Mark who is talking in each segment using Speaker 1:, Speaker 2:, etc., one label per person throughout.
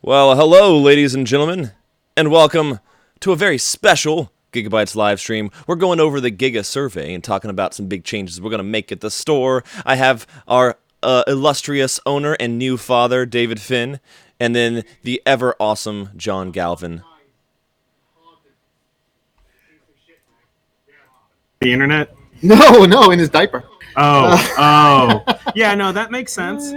Speaker 1: Well, hello, ladies and gentlemen, and welcome to a very special Giga-Bites live stream. We're going over the Giga survey and talking about some big changes we're going to make at the store. I have our illustrious owner and new father, David Finn, and then the ever-awesome John Galvin.
Speaker 2: The internet?
Speaker 3: No, in his diaper.
Speaker 2: Oh. Yeah, no, that makes sense.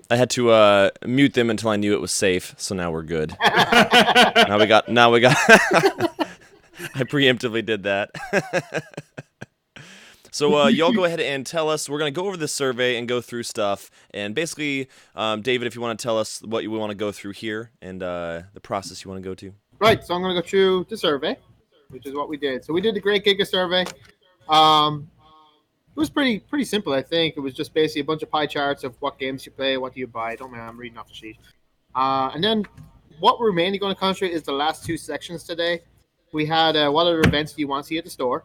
Speaker 1: I had to mute them until I knew it was safe, so now we're good. Now we got. I preemptively did that. So y'all go ahead and tell us. We're going to go over this survey and go through stuff. And basically, David, if you want to tell us what you want to go through here and the process you want to go to.
Speaker 3: Right, so I'm going to go through the survey, which is what we did. So we did the Great Giga survey. It was pretty simple, I think. It was just basically a bunch of pie charts of what games you play, what do you buy. Don't mind, I'm reading off the sheet. And then what we're mainly going to concentrate is the last two sections today. We had what other events do you want to see at the store?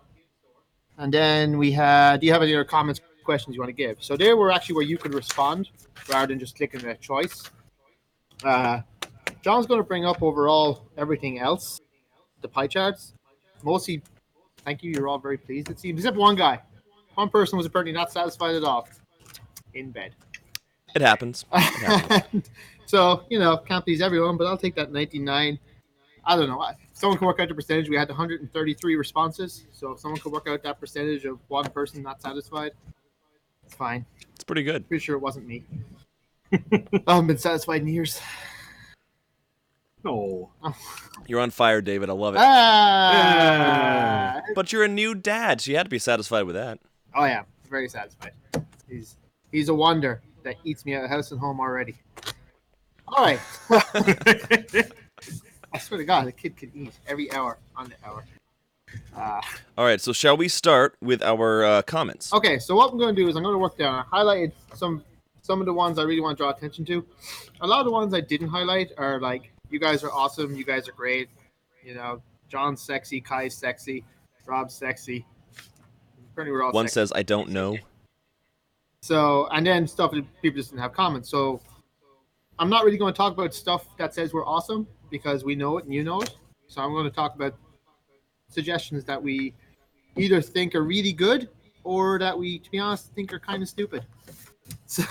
Speaker 3: And then we had, do you have any other comments, questions you want to give? So there were actually where you could respond rather than just clicking a choice. John's going to bring up overall everything else, the pie charts. Mostly, thank you, you're all very pleased, it seems, except one guy. One person was apparently not satisfied at all in bed.
Speaker 1: It happens.
Speaker 3: So, can't please everyone, but I'll take that 99. I don't know. Someone can work out the percentage. We had 133 responses. So if someone could work out that percentage of one person not satisfied, it's fine.
Speaker 1: It's pretty good.
Speaker 3: Pretty sure it wasn't me. I haven't been satisfied in years.
Speaker 2: No.
Speaker 3: Oh.
Speaker 1: You're on fire, David. I love it. But you're a new dad, so you had to be satisfied with that.
Speaker 3: Oh, yeah. Very satisfied. He's a wonder that eats me out of house and home already. All right. I swear to God, the kid can eat every hour on the hour.
Speaker 1: All right, so shall we start with our comments?
Speaker 3: Okay, so what I'm going to do is I'm going to work down. I highlighted some of the ones I really want to draw attention to. A lot of the ones I didn't highlight are like, you guys are awesome, you guys are great. John's sexy, Kai's sexy, Rob's sexy. We're all
Speaker 1: One
Speaker 3: sexy.
Speaker 1: says, I don't know.
Speaker 3: So, and then stuff that people just didn't have comments. So I'm not really going to talk about stuff that says we're awesome because we know it and you know it. So I'm going to talk about suggestions that we either think are really good or that we, to be honest, think are kind of stupid. So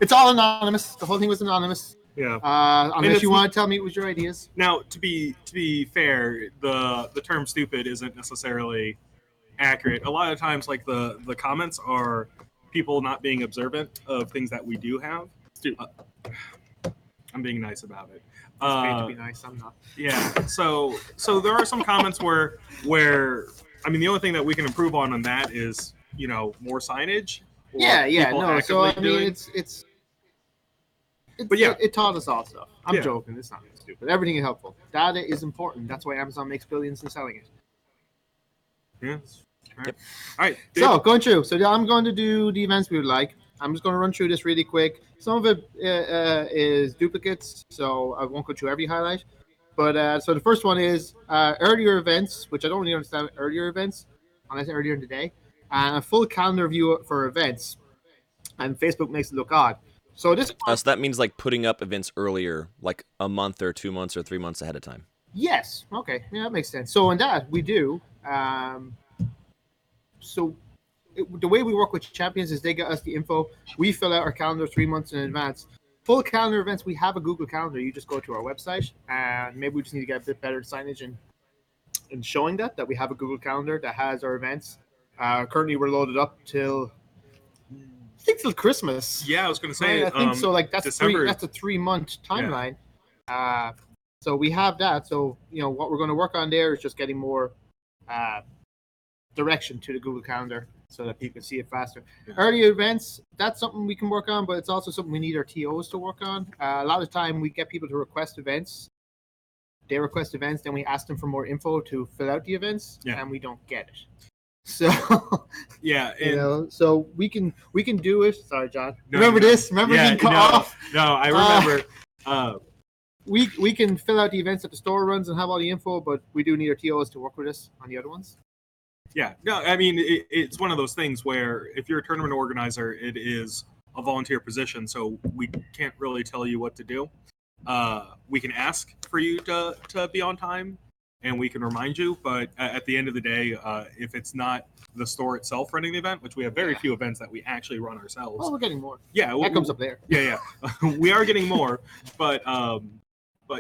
Speaker 3: it's all anonymous. The whole thing was anonymous.
Speaker 2: Yeah.
Speaker 3: Unless you want to tell me it was your ideas.
Speaker 2: Now, to be fair, the term stupid isn't necessarily accurate. A lot of times, like the comments are people not being observant of things that we do have. I'm being nice about it.
Speaker 3: It's paid to be nice. I'm not.
Speaker 2: Yeah. So there are some comments where I mean the only thing that we can improve on that is more signage.
Speaker 3: Yeah. No. So I mean
Speaker 2: But yeah,
Speaker 3: it taught us all stuff. I'm
Speaker 2: Yeah.
Speaker 3: joking. It's not stupid. Everything is helpful. Data is important. That's why Amazon makes billions in selling it.
Speaker 2: Yeah.
Speaker 1: Yep.
Speaker 2: All right.
Speaker 3: So going through. So I'm going to do the events we would like. I'm just going to run through this really quick. Some of it is duplicates, so I won't go through every highlight. But so the first one is earlier events, which I don't really understand earlier events, unless earlier in the day, and a full calendar view for events. And Facebook makes it look odd. So this.
Speaker 1: So that means like putting up events earlier, like a month or 2 months or 3 months ahead of time.
Speaker 3: Yes. Okay. Yeah, that makes sense. So in that we do. The way we work with champions is they get us the info. We fill out our calendar 3 months in advance. Full calendar events, we have a Google Calendar. You just go to our website, and maybe we just need to get a bit better signage and showing that we have a Google Calendar that has our events. Currently, we're loaded up till I think till Christmas.
Speaker 2: Yeah, I was going to say.
Speaker 3: I think so. Like that's
Speaker 2: December.
Speaker 3: That's a 3 month timeline. Yeah. So we have that. So what we're going to work on there is just getting more direction to the Google Calendar so that people can see it faster.
Speaker 2: Yeah.
Speaker 3: Early events, that's something we can work on, but it's also something we need our TOs to work on. A lot of the time we get people to request events. They request events, then we ask them for more info to fill out the events, and we don't get it. So
Speaker 2: yeah,
Speaker 3: so we can do it. Sorry, John. Remember this? Remember being cut off?
Speaker 2: No, I remember.
Speaker 3: We can fill out the events that the store runs and have all the info, but we do need our TOs to work with us on the other ones.
Speaker 2: Yeah, no, I mean, it's one of those things where if you're a tournament organizer, it is a volunteer position, so we can't really tell you what to do. we can ask for you to be on time, and we can remind you. But at the end of the day, if it's not the store itself running the event, which we have very few events that we actually run ourselves.
Speaker 3: Well, we're getting more.
Speaker 2: Yeah,
Speaker 3: That comes up there.
Speaker 2: Yeah, we are getting more, but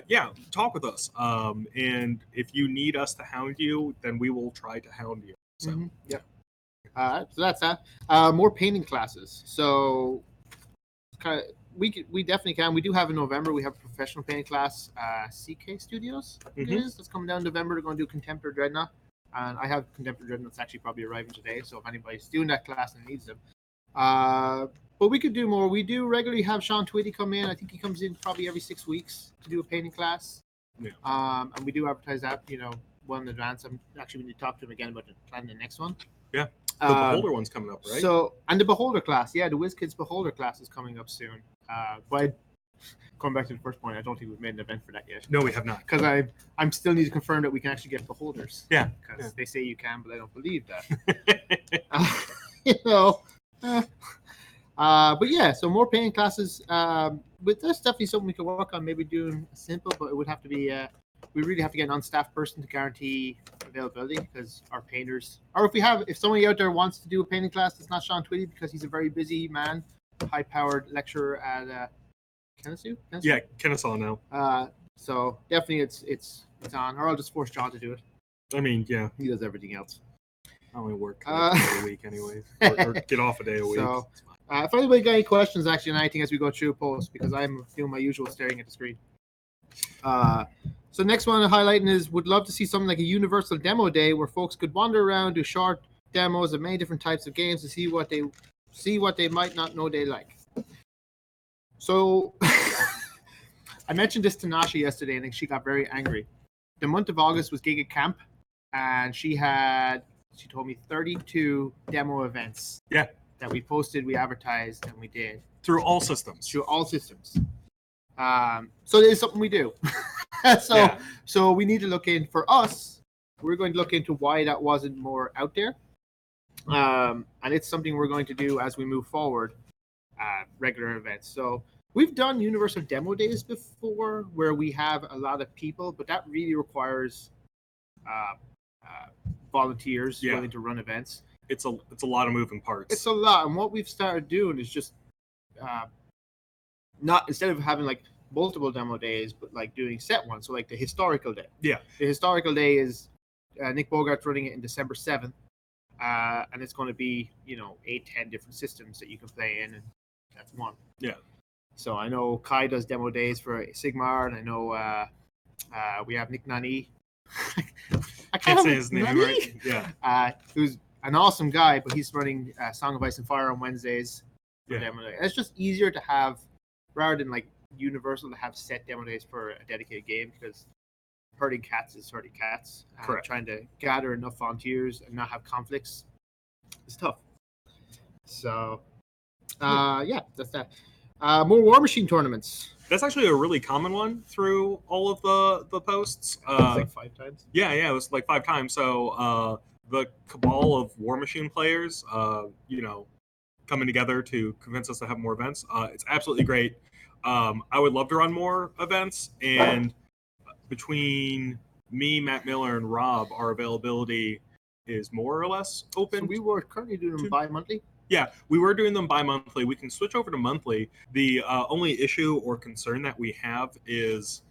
Speaker 2: yeah, talk with us. And if you need us to hound you, then we will try to hound you. So
Speaker 3: Yep. So that's that. More painting classes. So we definitely can. We do have in November. We have a professional painting class. CK Studios I think it is. That's coming down in November. They're going to do Contemporary Dreadnought, and I have Contemporary Dreadnought that's actually probably arriving today. So if anybody's doing that class and needs them, but we could do more. We do regularly have Sean Twitty come in. I think he comes in probably every 6 weeks to do a painting class.
Speaker 2: Yeah.
Speaker 3: And we do advertise that, well in advance. I'm actually going to talk to him again about planning the next one.
Speaker 2: Yeah. The Beholder one's coming up, right?
Speaker 3: So, and the Beholder class, the WizKids Beholder class is coming up soon. But going back to the first point, I don't think we've made an event for that yet.
Speaker 2: No, we have not.
Speaker 3: Because I'm still need to confirm that we can actually get Beholders.
Speaker 2: Yeah.
Speaker 3: Because they say you can, but I don't believe that. But yeah, so more painting classes. But that's definitely something we could work on. Maybe doing simple, but it would have to be. We really have to get an on-staff person to guarantee availability because our painters, or if somebody out there wants to do a painting class, it's not Sean Twitty because he's a very busy man, high-powered lecturer at Kennesaw.
Speaker 2: Yeah, Kennesaw now.
Speaker 3: So definitely it's on, or I'll just force John to do it.
Speaker 2: I mean, yeah,
Speaker 3: he does everything else.
Speaker 2: I only work a day a week anyways, or get off a day a week.
Speaker 3: So, if anybody got any questions, actually, on anything as we go through, post because I'm doing my usual staring at the screen. So next one I'm highlighting is would love to see something like a universal demo day where folks could wander around, do short demos of many different types of games to see what they might not know they like. So I mentioned this to Nasha yesterday, and she got very angry. The month of August was Giga Camp, and she told me 32 demo events.
Speaker 2: Yeah.
Speaker 3: That we posted, we advertised, and we did.
Speaker 2: Through all systems.
Speaker 3: So it is something we do. So we need to look in for us. We're going to look into why that wasn't more out there. And it's something we're going to do as we move forward, regular events. So we've done universal demo days before where we have a lot of people, but that really requires volunteers willing to run events.
Speaker 2: It's a lot of moving parts.
Speaker 3: It's a lot. And what we've started doing is just not, instead of having like multiple demo days, but like doing set ones. So like the historical day.
Speaker 2: Yeah.
Speaker 3: The historical day is Nick Bogart's running it in December 7th. And it's going to be, 8-10 different systems that you can play in. And that's one.
Speaker 2: Yeah.
Speaker 3: So I know Kai does demo days for Sigmar, and I know we have Nick Nani.
Speaker 2: I can't say his name right. Yeah.
Speaker 3: Who's an awesome guy, but he's running Song of Ice and Fire on Wednesdays. For demo day. It's just easier to have, rather than like universal, to have set demo days for a dedicated game because herding cats is herding cats.
Speaker 2: Correct.
Speaker 3: Trying to gather enough volunteers and not have conflicts is tough. So, that's that. More War Machine tournaments.
Speaker 2: That's actually a really common one through all of the posts.
Speaker 3: Like 5 times.
Speaker 2: Yeah, it was like 5 times. So the cabal of War Machine players, coming together to convince us to have more events. It's absolutely great. I would love to run more events, and between me, Matt Miller, and Rob, our availability is more or less open.
Speaker 3: So we were currently doing them bi-monthly?
Speaker 2: Yeah, we were doing them bi-monthly. We can switch over to monthly. The only issue or concern that we have is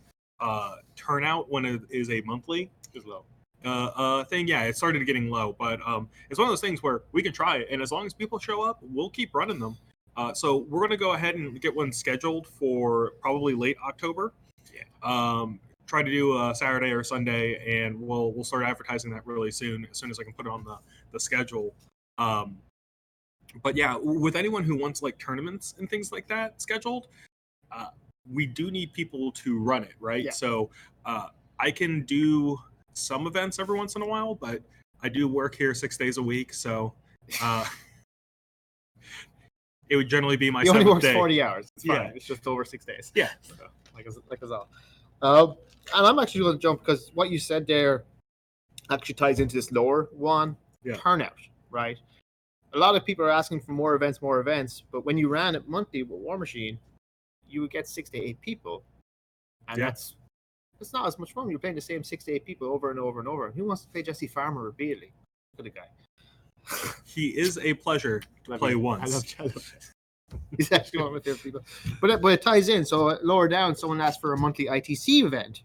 Speaker 2: turnout when it is a monthly is low. Thing, yeah, it started getting low, but it's one of those things where we can try it, and as long as people show up, we'll keep running them. So we're going to go ahead and get one scheduled for probably late October. Yeah. Try to do a Saturday or Sunday, and we'll start advertising that really soon, as soon as I can put it on the schedule. But yeah, with anyone who wants like tournaments and things like that scheduled, we do need people to run it, right? Yeah. So I can do some events every once in a while, but I do work here 6 days a week, so it would generally be my 7th day.
Speaker 3: He only works 40 hours. It's fine. Yeah. It's just over 6 days.
Speaker 2: Yeah.
Speaker 3: So, like us all. And I'm actually going to jump because what you said there actually ties into this lower one, turnout, right? A lot of people are asking for more events, but when you ran it monthly with War Machine, you would get 6 to 8 people. and
Speaker 2: Yeah.
Speaker 3: that's not as much fun. You're playing the same 6 to 8 people over and over and over. Who wants to play Jesse Farmer repeatedly? Look at the guy.
Speaker 2: He is a pleasure to play once.
Speaker 3: I love He's actually one of my favorite people. But it ties in. So lower down, someone asked for a monthly ITC event.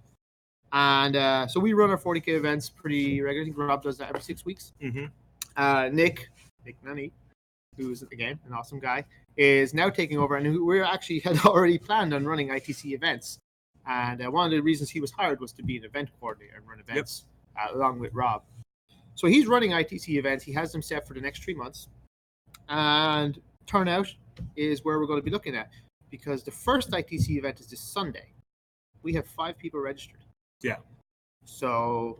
Speaker 3: And so we run our 40K events pretty regularly. Rob does that every 6 weeks.
Speaker 2: Mm-hmm.
Speaker 3: Nick Nunny, who's, again, an awesome guy, is now taking over. And we actually had already planned on running ITC events. And one of the reasons he was hired was to be an event coordinator and run events along with Rob. So he's running ITC events. He has them set for the next 3 months. And turnout is where we're going to be looking at, because the first ITC event is this Sunday. We have 5 people registered.
Speaker 2: Yeah.
Speaker 3: So,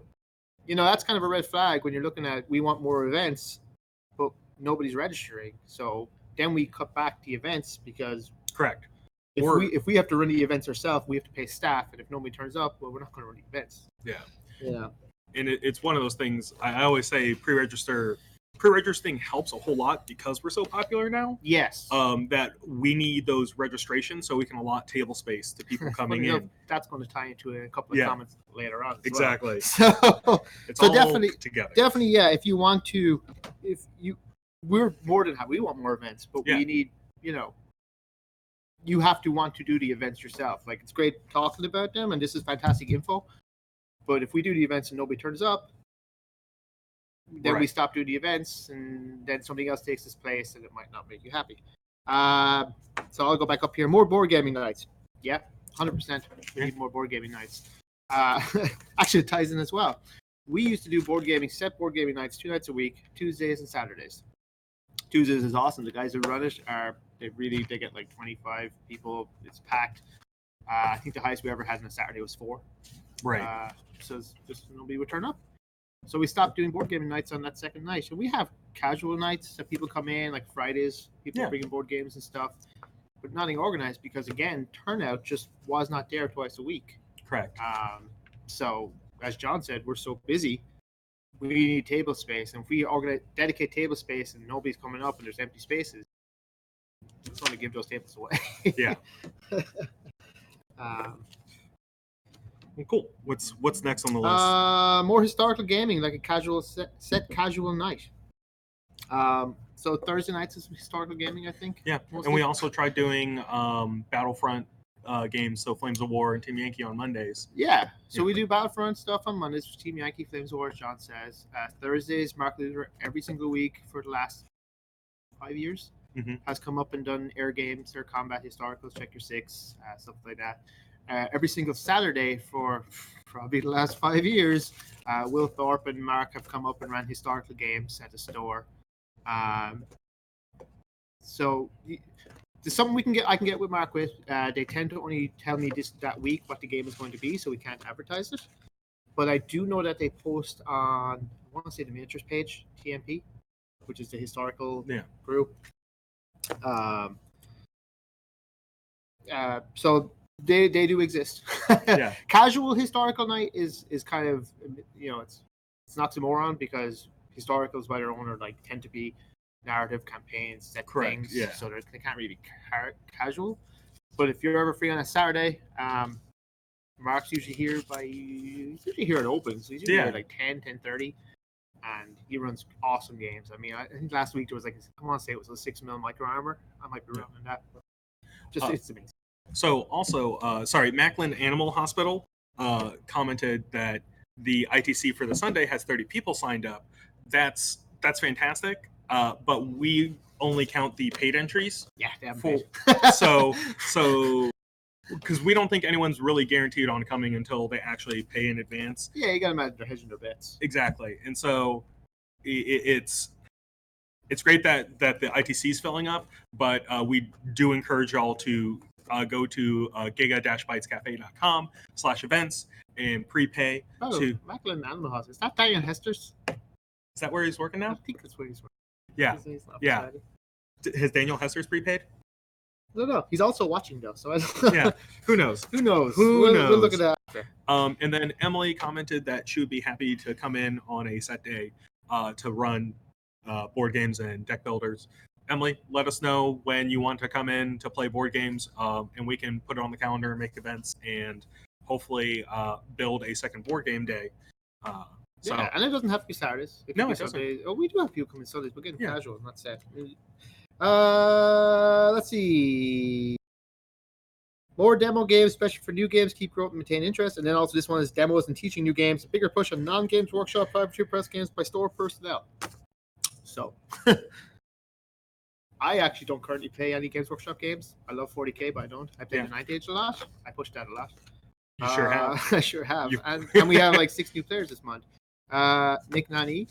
Speaker 3: that's kind of a red flag when you're looking at, we want more events, but nobody's registering. So then we cut back the events, because
Speaker 2: Correct.
Speaker 3: if we have to run the events ourselves, we have to pay staff, and if nobody turns up, well, we're not going to run the events.
Speaker 2: Yeah.
Speaker 3: Yeah.
Speaker 2: And it's one of those things. I always say pre-registering helps a whole lot because we're so popular now.
Speaker 3: Yes.
Speaker 2: That we need those registrations so we can allot table space to people coming in.
Speaker 3: That's going to tie into a couple of comments later on.
Speaker 2: Exactly.
Speaker 3: Well.
Speaker 2: It's
Speaker 3: so
Speaker 2: all
Speaker 3: definitely
Speaker 2: together.
Speaker 3: Definitely, yeah. If you want to, we're more than happy. We want more events, but we need, you have to want to do the events yourself. Like, it's great talking about them, and this is fantastic info. But if we do the events and nobody turns up, then we stop doing the events, and then something else takes its place, and it might not make you happy. So I'll go back up here. More board gaming nights. Yeah, 100%. We need more board gaming nights. Actually, it ties in as well. We used to do set board gaming nights 2 nights a week, Tuesdays and Saturdays. Tuesdays is awesome. The guys who run it they get like 25 people. It's packed. I think the highest we ever had on a Saturday was 4.
Speaker 2: Right.
Speaker 3: So it's just nobody would turn up. So we stopped doing board gaming nights on that second night. So we have casual nights that people come in, like Fridays, people bringing board games and stuff, but nothing organized because, again, turnout just was not there twice a week.
Speaker 2: Correct.
Speaker 3: So as John said, we're so busy, we need table space. And if we dedicate table space and nobody's coming up and there's empty spaces, we just want to give those tables away.
Speaker 2: Yeah. Well, cool. What's next on the list?
Speaker 3: More historical gaming, like a casual set casual night. So Thursday nights is historical gaming, I think.
Speaker 2: Yeah,
Speaker 3: mostly.
Speaker 2: And we also tried doing Battlefront games, so Flames of War and Team Yankee on Mondays.
Speaker 3: Yeah, so we do Battlefront stuff on Mondays for Team Yankee, Flames of War, as John says. Thursdays, Mark Luther, every single week for the last 5 years, has come up and done air games, air combat historicals, check your 6, stuff like that. Every single Saturday for probably the last 5 years, Will Thorpe and Mark have come up and ran historical games at the store. So there's something I can get with Mark with. They tend to only tell me that week what the game is going to be, so we can't advertise it. But I do know that they post on, I want to say, the miniatures page, TMP, which is the historical group. So they do exist. Casual historical night is kind of, it's an oxymoron, because historicals by their own tend to be narrative campaigns, set things, so they can't really be casual. But if you're ever free on a Saturday, Mark's usually here he's usually here at open, so he's usually here at like 10:30, and he runs awesome games. I mean, I think last week there was I want to say it was a 6mm micro armor. I might be wrong on that, but it's amazing.
Speaker 2: So also, Macklin Animal Hospital commented that the ITC for the Sunday has 30 people signed up. That's fantastic. But we only count the paid entries.
Speaker 3: Yeah, they haven't
Speaker 2: paid. So because we don't think anyone's really guaranteed on coming until they actually pay in advance.
Speaker 3: Yeah, you gotta imagine they're hedging their bets.
Speaker 2: Exactly, and so it's great that the ITC is filling up, but we do encourage y'all to go to giga-bitescafe.com/events and prepay to
Speaker 3: Macklin Animal Hospital. Is that Daniel Hester's?
Speaker 2: Is that where he's working now?
Speaker 3: I think that's where he's working.
Speaker 2: Yeah. Has Daniel Hester's prepaid?
Speaker 3: No. He's also watching though, so I don't know.
Speaker 2: Yeah. Who knows?
Speaker 3: Who knows?
Speaker 2: We'll
Speaker 3: look at that after.
Speaker 2: And then Emily commented that she would be happy to come in on a set day to run board games and deck builders. Emily, let us know when you want to come in to play board games, and we can put it on the calendar and make events and hopefully build a second board game day. So
Speaker 3: Yeah, and it doesn't have to be Saturdays. It
Speaker 2: No,
Speaker 3: can be
Speaker 2: it doesn't.
Speaker 3: Sundays. Oh, we do have people coming Sundays. We're getting
Speaker 2: Yeah.
Speaker 3: casual, not set. Let's see. More demo games, especially for new games, keep growing and maintain interest. And then also this one is demos and teaching new games. A bigger push on non-games workshop, private press games by store personnel. So, I actually don't currently play any Games Workshop games. I love 40K, but I don't. I played the Ninth Age a lot. I pushed that a lot.
Speaker 2: you sure have.
Speaker 3: I sure have.
Speaker 2: You-
Speaker 3: And we have like 6 new players this month. Nick Nani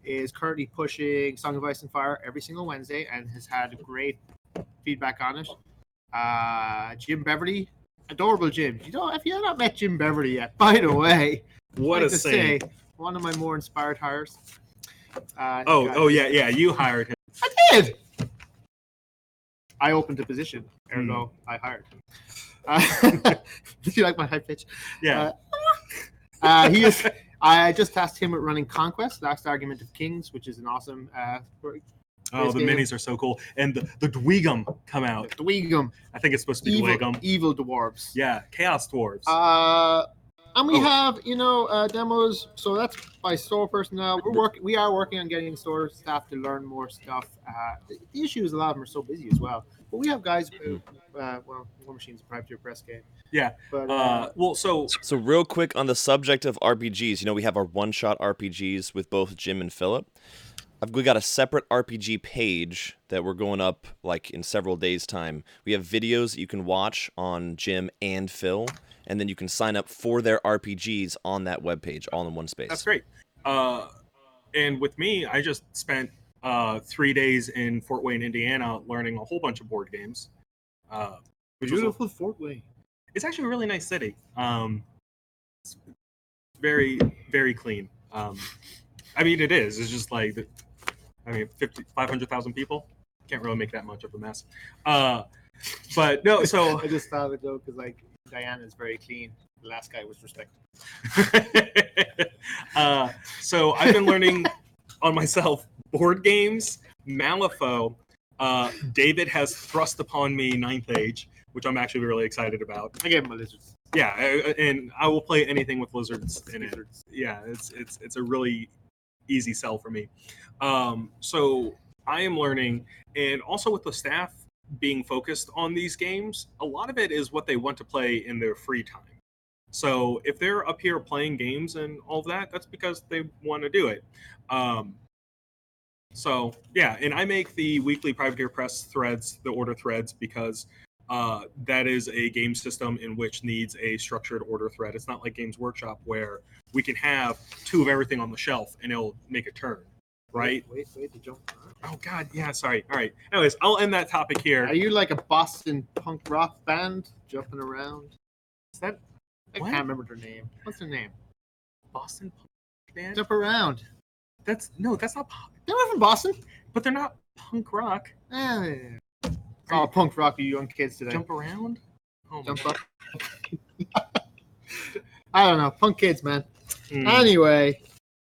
Speaker 3: is currently pushing Song of Ice and Fire every single Wednesday and has had great feedback on it. Jim Beverly, adorable Jim. You know, if you have not met Jim Beverly yet, by the way,
Speaker 2: What
Speaker 3: I'd
Speaker 2: a
Speaker 3: to
Speaker 2: saint.
Speaker 3: say, one of my more inspired hires.
Speaker 2: Yeah, you hired him.
Speaker 3: I did. I opened the position, ergo I hired him. Do you like my high pitch?
Speaker 2: Yeah.
Speaker 3: He is. I just tasked him with running Conquest, Last Argument of Kings, which is an awesome.
Speaker 2: Oh, the
Speaker 3: game.
Speaker 2: minis are so cool, and the Dweegum come out.
Speaker 3: Dweegum,
Speaker 2: I think it's supposed to be Dweegum.
Speaker 3: evil dwarves.
Speaker 2: Yeah, Chaos Dwarves.
Speaker 3: And we have demos. So that's by store personnel. We are working on getting store staff to learn more stuff. The issue is a lot of them are so busy as well. But we have guys who, War Machine's a private press game.
Speaker 2: Yeah.
Speaker 3: But
Speaker 1: So real quick on the subject of RPGs, we have our one-shot RPGs with both Jim and Philip. We got a separate RPG page that we're going up like in several days' time. We have videos that you can watch on Jim and Phil, and then you can sign up for their RPGs on that webpage, all in one space.
Speaker 2: That's great. And with me, I just spent 3 days in Fort Wayne, Indiana, learning a whole bunch of board games.
Speaker 3: beautiful Fort Wayne.
Speaker 2: It's actually a really nice city. It's very, very clean. I mean, it is. It's just like, 500,000 people. Can't really make that much of a mess. But no, so
Speaker 3: I just thought of it though, because like Diana is very clean. The last guy was respected.
Speaker 2: So I've been learning on myself board games, Malifaux. David has thrust upon me Ninth Age, which I'm actually really excited about.
Speaker 3: I gave him a lizards.
Speaker 2: Yeah, and I will play anything with lizards in it. Yeah, it's a really easy sell for me. So I am learning, and also with the staff being focused on these games, a lot of it is what they want to play in their free time. So if they're up here playing games and all of that, that's because they want to do it. So yeah, and I make the weekly Privateer Press threads, the order threads, because that is a game system in which needs a structured order thread. It's not like Games Workshop where we can have 2 of everything on the shelf and it'll make a turn, right?
Speaker 3: Wait, the jump.
Speaker 2: Oh God, yeah, sorry. All right. Anyways, I'll end that topic here.
Speaker 3: Are you like a Boston punk rock band jumping around?
Speaker 2: Is that
Speaker 3: I
Speaker 2: what?
Speaker 3: can't remember their name. What's their name?
Speaker 2: Boston punk band?
Speaker 3: Jump around.
Speaker 2: That's not
Speaker 3: They're not from Boston.
Speaker 2: but they're not punk rock.
Speaker 3: Oh, punk rock, you young kids today.
Speaker 2: Jump around? Oh,
Speaker 3: Jump
Speaker 2: my
Speaker 3: up. I don't know. Punk kids, man.
Speaker 2: God.
Speaker 3: Anyway,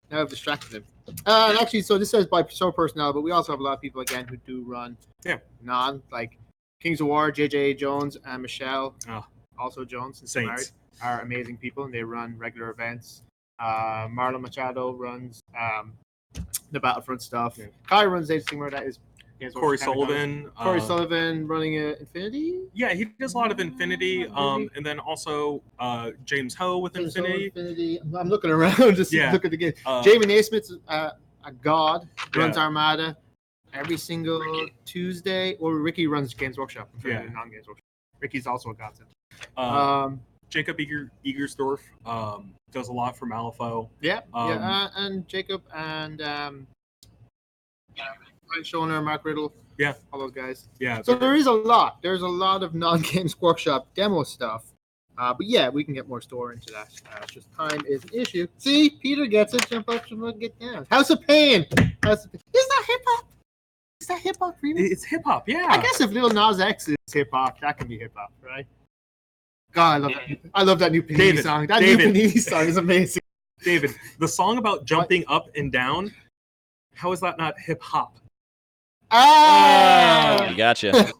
Speaker 3: now I've distracted him. And actually, so this says by store personnel, but we also have a lot of people, again, who do run like Kings of War, JJ Jones and Michelle, also Jones, since they're married,
Speaker 2: Saints.
Speaker 3: are amazing people, and they run regular events. Marlon Machado runs the Battlefront stuff.
Speaker 2: Yeah.
Speaker 3: Kai runs Age of Sigmar, that is
Speaker 2: Corey Sullivan.
Speaker 3: Corey Sullivan running Infinity.
Speaker 2: Yeah, he does a lot of Infinity. And then also James Ho with Infinity.
Speaker 3: I'm looking around to see, look at the game. Jamie Naismith's a god, runs Armada every single Tuesday. Or Ricky runs Games Workshop. Non-Games Workshop. Ricky's also a godsend.
Speaker 2: Jacob Egersdorf does a lot for Malifaux.
Speaker 3: And Jacob and Ryan Schoner, Mark Riddle.
Speaker 2: Yeah.
Speaker 3: All those guys.
Speaker 2: Yeah.
Speaker 3: So there is a lot. There's a lot of non-Games Workshop demo stuff. But yeah, we can get more store into that. It's just time is an issue. See, Peter gets it. Jump up, get down. House of Pain. Is that hip hop? Is that hip hop really?
Speaker 2: It's hip hop, yeah.
Speaker 3: I guess if Lil Nas X is hip hop, that can be hip hop, right? God, I love that. I love that new Panini song. That new Panini song is amazing.
Speaker 2: David, the song about jumping up and down, how is that not hip hop?
Speaker 1: You gotcha.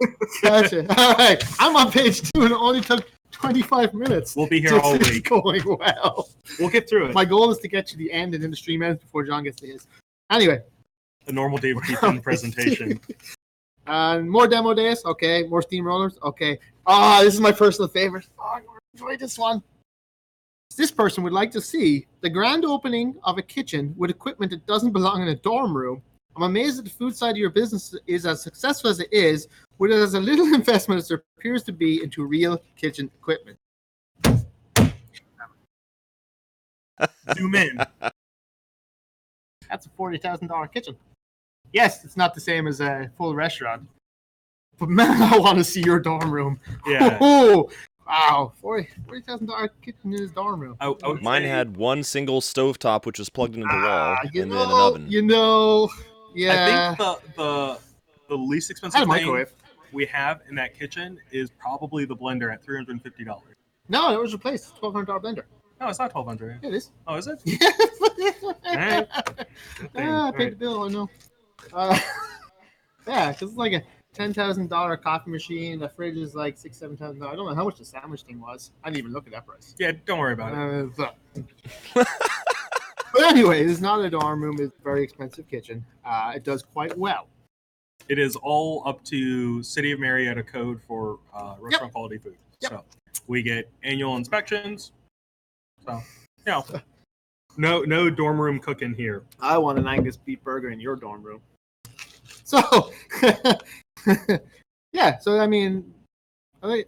Speaker 3: Gotcha. All right. I'm on page 2 and it only took 25 minutes.
Speaker 2: We'll be here all
Speaker 3: It's
Speaker 2: week.
Speaker 3: going well.
Speaker 2: We'll get through it.
Speaker 3: My goal is to get to the end and then the stream ends before John gets to his. Anyway.
Speaker 2: A normal day with Ethan presentation.
Speaker 3: More demo days. Okay. More steamrollers. Okay. This is my personal favorite. I enjoy this one. This person would like to see the grand opening of a kitchen with equipment that doesn't belong in a dorm room. I'm amazed that the food side of your business is as successful as it is, with as a little investment as there appears to be into real kitchen equipment.
Speaker 2: Zoom in.
Speaker 3: That's a $40,000 kitchen. Yes, it's not the same as a full restaurant. But man, I want to see your dorm room.
Speaker 2: Yeah.
Speaker 3: Oh, wow. $40,000 kitchen in his dorm room.
Speaker 2: I would
Speaker 1: Mine
Speaker 2: say-
Speaker 1: had one single stovetop, which was plugged into the wall,
Speaker 3: you
Speaker 1: and
Speaker 3: know,
Speaker 1: then an oven.
Speaker 3: Yeah.
Speaker 2: I think the least
Speaker 3: I
Speaker 2: expensive
Speaker 3: had a
Speaker 2: thing
Speaker 3: microwave.
Speaker 2: we have in that kitchen is probably the blender at $350.
Speaker 3: No, it was replaced. $1,200 blender.
Speaker 2: No, it's not $1,200.
Speaker 3: It is.
Speaker 2: Oh, is it?
Speaker 3: Yeah.
Speaker 2: Good thing.
Speaker 3: I
Speaker 2: All
Speaker 3: paid
Speaker 2: right.
Speaker 3: the bill. I know. Yeah, because it's like a $10,000 coffee machine. The fridge is like $6,000-7,000. I don't know how much the sandwich thing was. I didn't even look at that price.
Speaker 2: Yeah, don't worry about it.
Speaker 3: But anyway, it's not a dorm room. It's a very expensive kitchen. It does quite well.
Speaker 2: It is all up to City of Marietta code for restaurant quality food.
Speaker 3: Yep.
Speaker 2: So we get annual inspections. So, no dorm room cooking here.
Speaker 3: I want an Angus beef burger in your dorm room. So, yeah. So I mean, I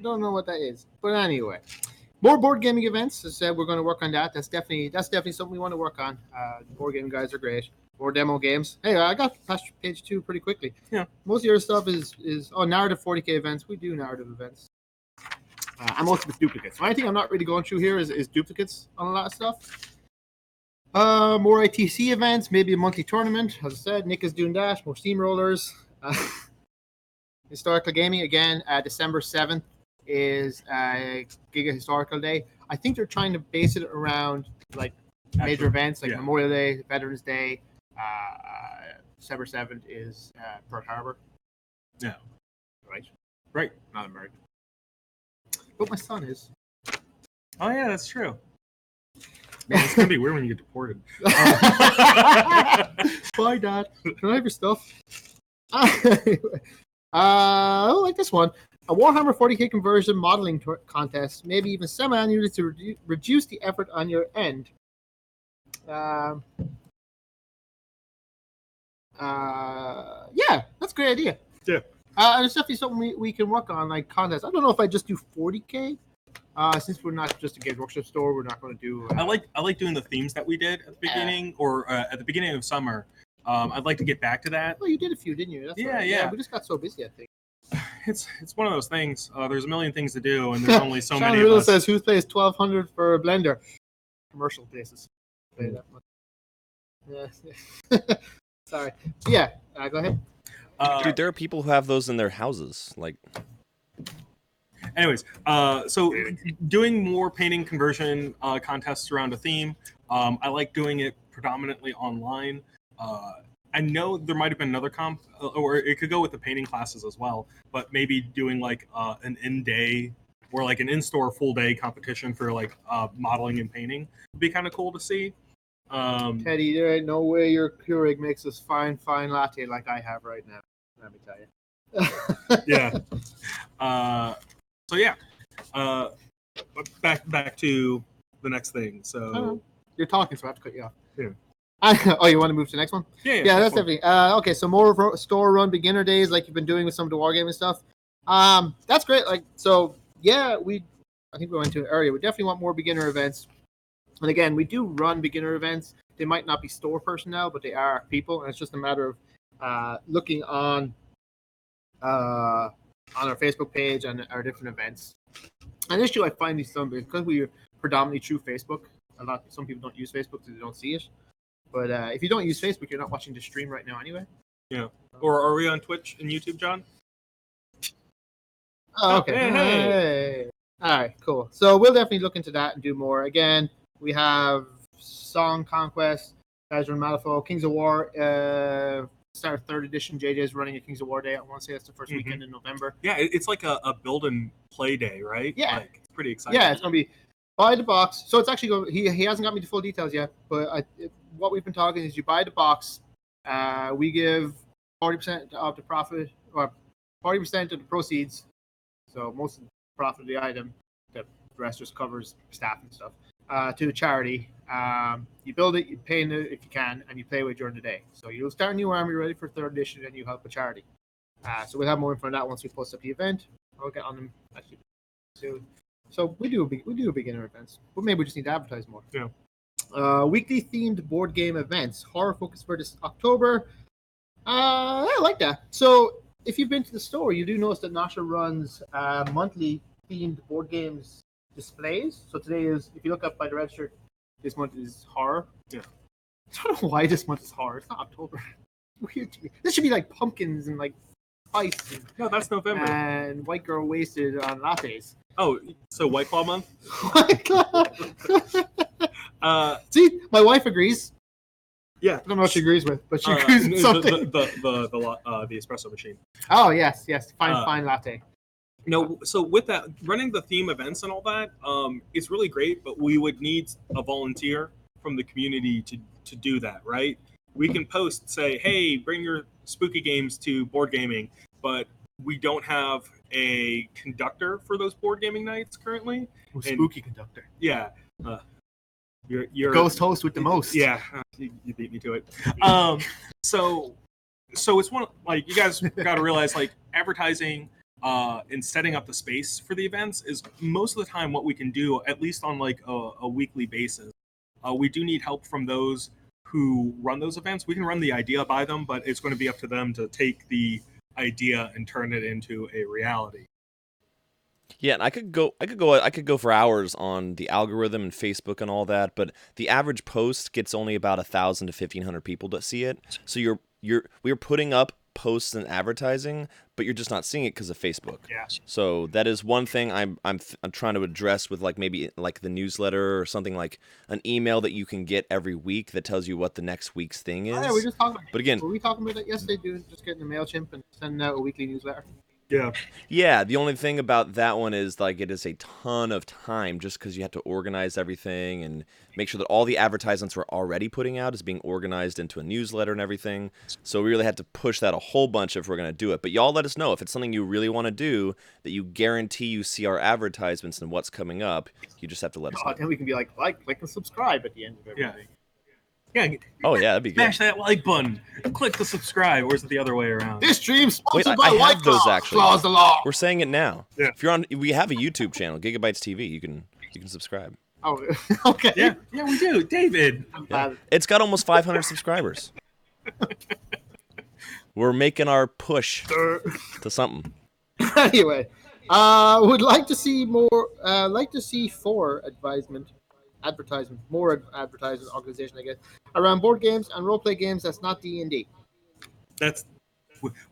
Speaker 3: don't know what that is, but anyway, more board gaming events. As I said, we're going to work on that. That's definitely something we want to work on. The board game guys are great. More demo games. Hey, I got past page 2 pretty quickly.
Speaker 2: Yeah.
Speaker 3: Most of your stuff is narrative 40K events. We do narrative events. And most of it's duplicates. The only thing I'm not really going through here is duplicates on a lot of stuff. More ITC events, maybe a monthly tournament. As I said, Nick is doing that. More steamrollers. Historical gaming again. December 7th is Giga Historical Day. I think they're trying to base it around like major events like Memorial Day, Veterans Day. December 7th is Pearl Harbor.
Speaker 2: Yeah.
Speaker 3: Right. Not American. But my son is.
Speaker 2: Oh yeah, that's true. Man, it's gonna be weird when you get deported.
Speaker 3: Bye, Dad. Can I have your stuff? I like this one. A Warhammer 40K conversion modeling contest, maybe even semi-annually to reduce the effort on your end. Yeah, that's a great idea.
Speaker 2: Yeah.
Speaker 3: And it's definitely something we can work on, like contests. I don't know if I just do 40K. Since we're not just a Games Workshop store, we're not going to do.
Speaker 2: I like doing the themes that we did at the beginning or at the beginning of summer. I'd like to get back to that.
Speaker 3: Well, you did a few, didn't you? That's
Speaker 2: Yeah,
Speaker 3: right.
Speaker 2: yeah.
Speaker 3: We just got so busy, I think.
Speaker 2: It's one of those things. There's a million things to do, and there's only so
Speaker 3: Sean
Speaker 2: many of
Speaker 3: Riddle
Speaker 2: us.
Speaker 3: says, "Who pays $1,200 for a blender?" Commercial places pay that much. Yeah. Sorry. Yeah. Go ahead.
Speaker 1: Dude, there are people who have those in their houses. Like,
Speaker 2: Anyways, so doing more painting conversion contests around a theme. I like doing it predominantly online. I know there might have been another comp, or it could go with the painting classes as well, but maybe doing like an in-day or like an in-store full-day competition for like modeling and painting would be kind of cool to see.
Speaker 3: Teddy, there ain't no way your Keurig makes this fine latte like I have right now. Let me tell you.
Speaker 2: Yeah. So yeah. Back to the next thing. So
Speaker 3: You're talking, so I have to cut you off.
Speaker 2: Yeah.
Speaker 3: Oh, you want to move to the next one?
Speaker 2: yeah,
Speaker 3: That's definitely. Okay, so more store-run beginner days, like you've been doing with some of the wargaming stuff. That's great. Like, so yeah, I think we went to it earlier. We definitely want more beginner events. And again, we do run beginner events. They might not be store personnel, but they are people, and it's just a matter of looking on our Facebook page and our different events. An issue I find is because we are predominantly through Facebook. Some people don't use Facebook because they don't see it. But if you don't use Facebook, you're not watching the stream right now anyway.
Speaker 2: Yeah. Or are we on Twitch and YouTube, John?
Speaker 3: Oh, okay. Hey. All right, cool. So we'll definitely look into that and do more. Again, we have Song Conquest, Treasure and Malifaux, Kings of War, start 3rd edition. JJ's running a Kings of War Day. I want to say that's the first weekend in November.
Speaker 2: Yeah, it's like a build and play day, right?
Speaker 3: Yeah.
Speaker 2: Like, it's pretty exciting.
Speaker 3: Yeah, it's going to be buy the box. So it's actually going. He hasn't got me the full details yet, but what we've been talking is you buy the box. We give 40% of the profit, or 40% of the proceeds. So most of the profit of the item, the rest just covers staff and stuff, to the charity. You build it, you pay it if you can, and you play with it during the day. So you'll start a new army ready for 3rd edition, and you help a charity. So we'll have more info on that once we post up the event. I'll get on them actually soon. So we do beginner events, but maybe we just need to advertise more.
Speaker 2: Yeah.
Speaker 3: Weekly themed board game events, horror focus for this October. I like that. So if you've been to the store, you do notice that Nasha runs monthly themed board games displays. So today is, if you look up by the register, this month is horror.
Speaker 2: Yeah.
Speaker 3: I don't know why this month is horror. It's not October. Weird to me. This should be like pumpkins and like ice.
Speaker 2: No, that's November.
Speaker 3: And white girl wasted on lattes.
Speaker 2: Oh, so White Claw month?
Speaker 3: White Claw. See, my wife agrees.
Speaker 2: Yeah.
Speaker 3: I don't know what she agrees with, but she agrees with something.
Speaker 2: The espresso machine.
Speaker 3: Oh, yes. Fine latte.
Speaker 2: No, so with that, running the theme events and all that, it's really great, but we would need a volunteer from the community to do that, right? We can post, say, hey, bring your spooky games to board gaming, but we don't have a conductor for those board gaming nights currently.
Speaker 3: Spooky conductor.
Speaker 2: Yeah. You're
Speaker 3: Ghost host with the most.
Speaker 2: Yeah, you beat me to it. So it's one, like, you guys got to realize, like, advertising and setting up the space for the events is most of the time what we can do, at least on like a weekly basis. We do need help from those who run those events. We can run the idea by them, but it's going to be up to them to take the idea and turn it into a reality.
Speaker 1: Yeah, and I could go for hours on the algorithm and Facebook and all that, but the average post gets only about 1,000 to 1,500 people to see it. So we're putting up posts and advertising, but you're just not seeing it because of Facebook.
Speaker 2: Yeah.
Speaker 1: So that is one thing I'm trying to address with, like, maybe like the newsletter or something, like an email that you can get every week that tells you what the next week's thing is.
Speaker 3: Oh, yeah, we just talked about.
Speaker 1: But again,
Speaker 3: were we talking about that yesterday? Doing just getting a MailChimp and sending out a weekly newsletter.
Speaker 1: Yeah, the only thing about that one is, like, it is a ton of time just because you have to organize everything and make sure that all the advertisements we're already putting out is being organized into a newsletter and everything. So we really had to push that a whole bunch if we're going to do it. But y'all let us know if it's something you really want to do, that you guarantee you see our advertisements and what's coming up. You just have to let us know.
Speaker 3: Then we can be like, click, and subscribe at the end of everything.
Speaker 2: Yeah.
Speaker 1: Oh, yeah, that'd be good.
Speaker 2: Smash that like button. Click the subscribe, or is it the other way around?
Speaker 3: This stream
Speaker 1: Wait,
Speaker 3: sponsored by
Speaker 1: I
Speaker 3: White
Speaker 1: have those
Speaker 3: Claw.
Speaker 1: actually.
Speaker 3: Claw's the law.
Speaker 1: We're saying it now.
Speaker 2: Yeah.
Speaker 1: If you're on, we have a YouTube channel, Giga-Bites TV. You can subscribe.
Speaker 3: Oh, okay.
Speaker 2: Yeah, we do. David.
Speaker 1: Yeah. It's got almost 500 subscribers. We're making our push to something.
Speaker 3: Anyway, would like to see more. More advertisement organization, I guess, around board games and role play games that's not D&D.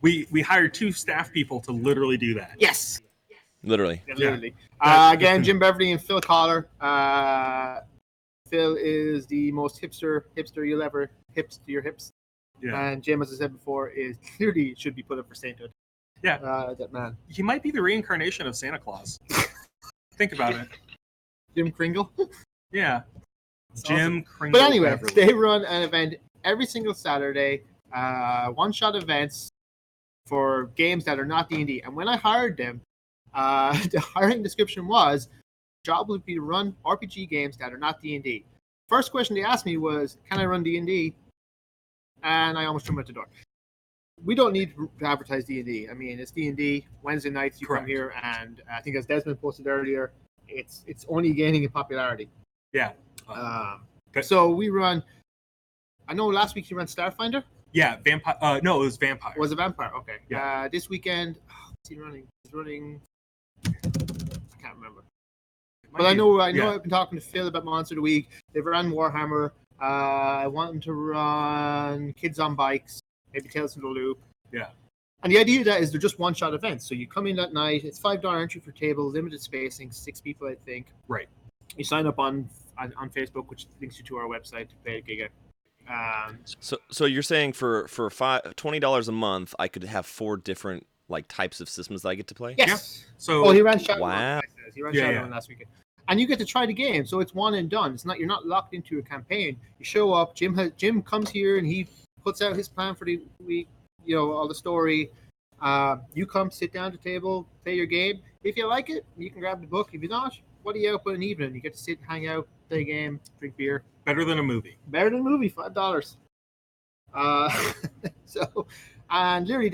Speaker 2: We hired 2 staff people to literally do that.
Speaker 3: Yes.
Speaker 1: Literally.
Speaker 3: Again, Jim Beverly and Phil Collar. Phil is the most hipster you'll ever hips to your hips.
Speaker 2: Yeah.
Speaker 3: And Jim, as I said before, is clearly should be put up for sainthood.
Speaker 2: Yeah.
Speaker 3: That man.
Speaker 2: He might be the reincarnation of Santa Claus. Think about it.
Speaker 3: Jim Kringle.
Speaker 2: Yeah.
Speaker 3: That's
Speaker 2: Jim
Speaker 3: awesome.
Speaker 2: Kringle.
Speaker 3: But anyway,
Speaker 2: Beverly.
Speaker 3: they run an event every single Saturday, one-shot events for games that are not D&D. And when I hired them, the hiring description was, job would be to run RPG games that are not D&D. First question they asked me was, can I run D&D? And I almost threw them out the door. We don't need to advertise D&D. I mean, it's D&D. Wednesday nights you come here, and I think as Desmond posted earlier, it's only gaining in popularity.
Speaker 2: Yeah.
Speaker 3: So we run. I know last week you ran Starfinder.
Speaker 2: Yeah, vampire. No, it was vampire.
Speaker 3: Was a vampire? Okay.
Speaker 2: Yeah.
Speaker 3: This weekend, what's he running? He's running. I can't remember. But I know. I've been talking to Phil about Monster of the Week. They've run Warhammer. I want them to run Kids on Bikes, maybe Tales from the Loop.
Speaker 2: Yeah.
Speaker 3: And the idea of that is they're just one-shot events. So you come in that night. It's $5 entry for table, limited spacing, 6 people, I think.
Speaker 2: Right.
Speaker 3: You sign up on Facebook, which links you to our website to play at Giga.
Speaker 1: So you're saying for $20 a month, I could have 4 different like types of systems that I get to play?
Speaker 3: Yes.
Speaker 2: So
Speaker 3: Oh, he ran Shadowrun.
Speaker 1: Wow.
Speaker 3: He ran
Speaker 2: Yeah,
Speaker 3: Shadowrun last weekend, and you get to try the game. So it's one and done. It's not you're not locked into a campaign. You show up. Jim comes here and he puts out his plan for the week. You know, all the story. You come, sit down at the table, play your game. If you like it, you can grab the book. If you not, what do you out for an evening? You get to sit, hang out, play a game, drink beer.
Speaker 2: better than a movie.
Speaker 3: Better than a movie, $5. So, and literally,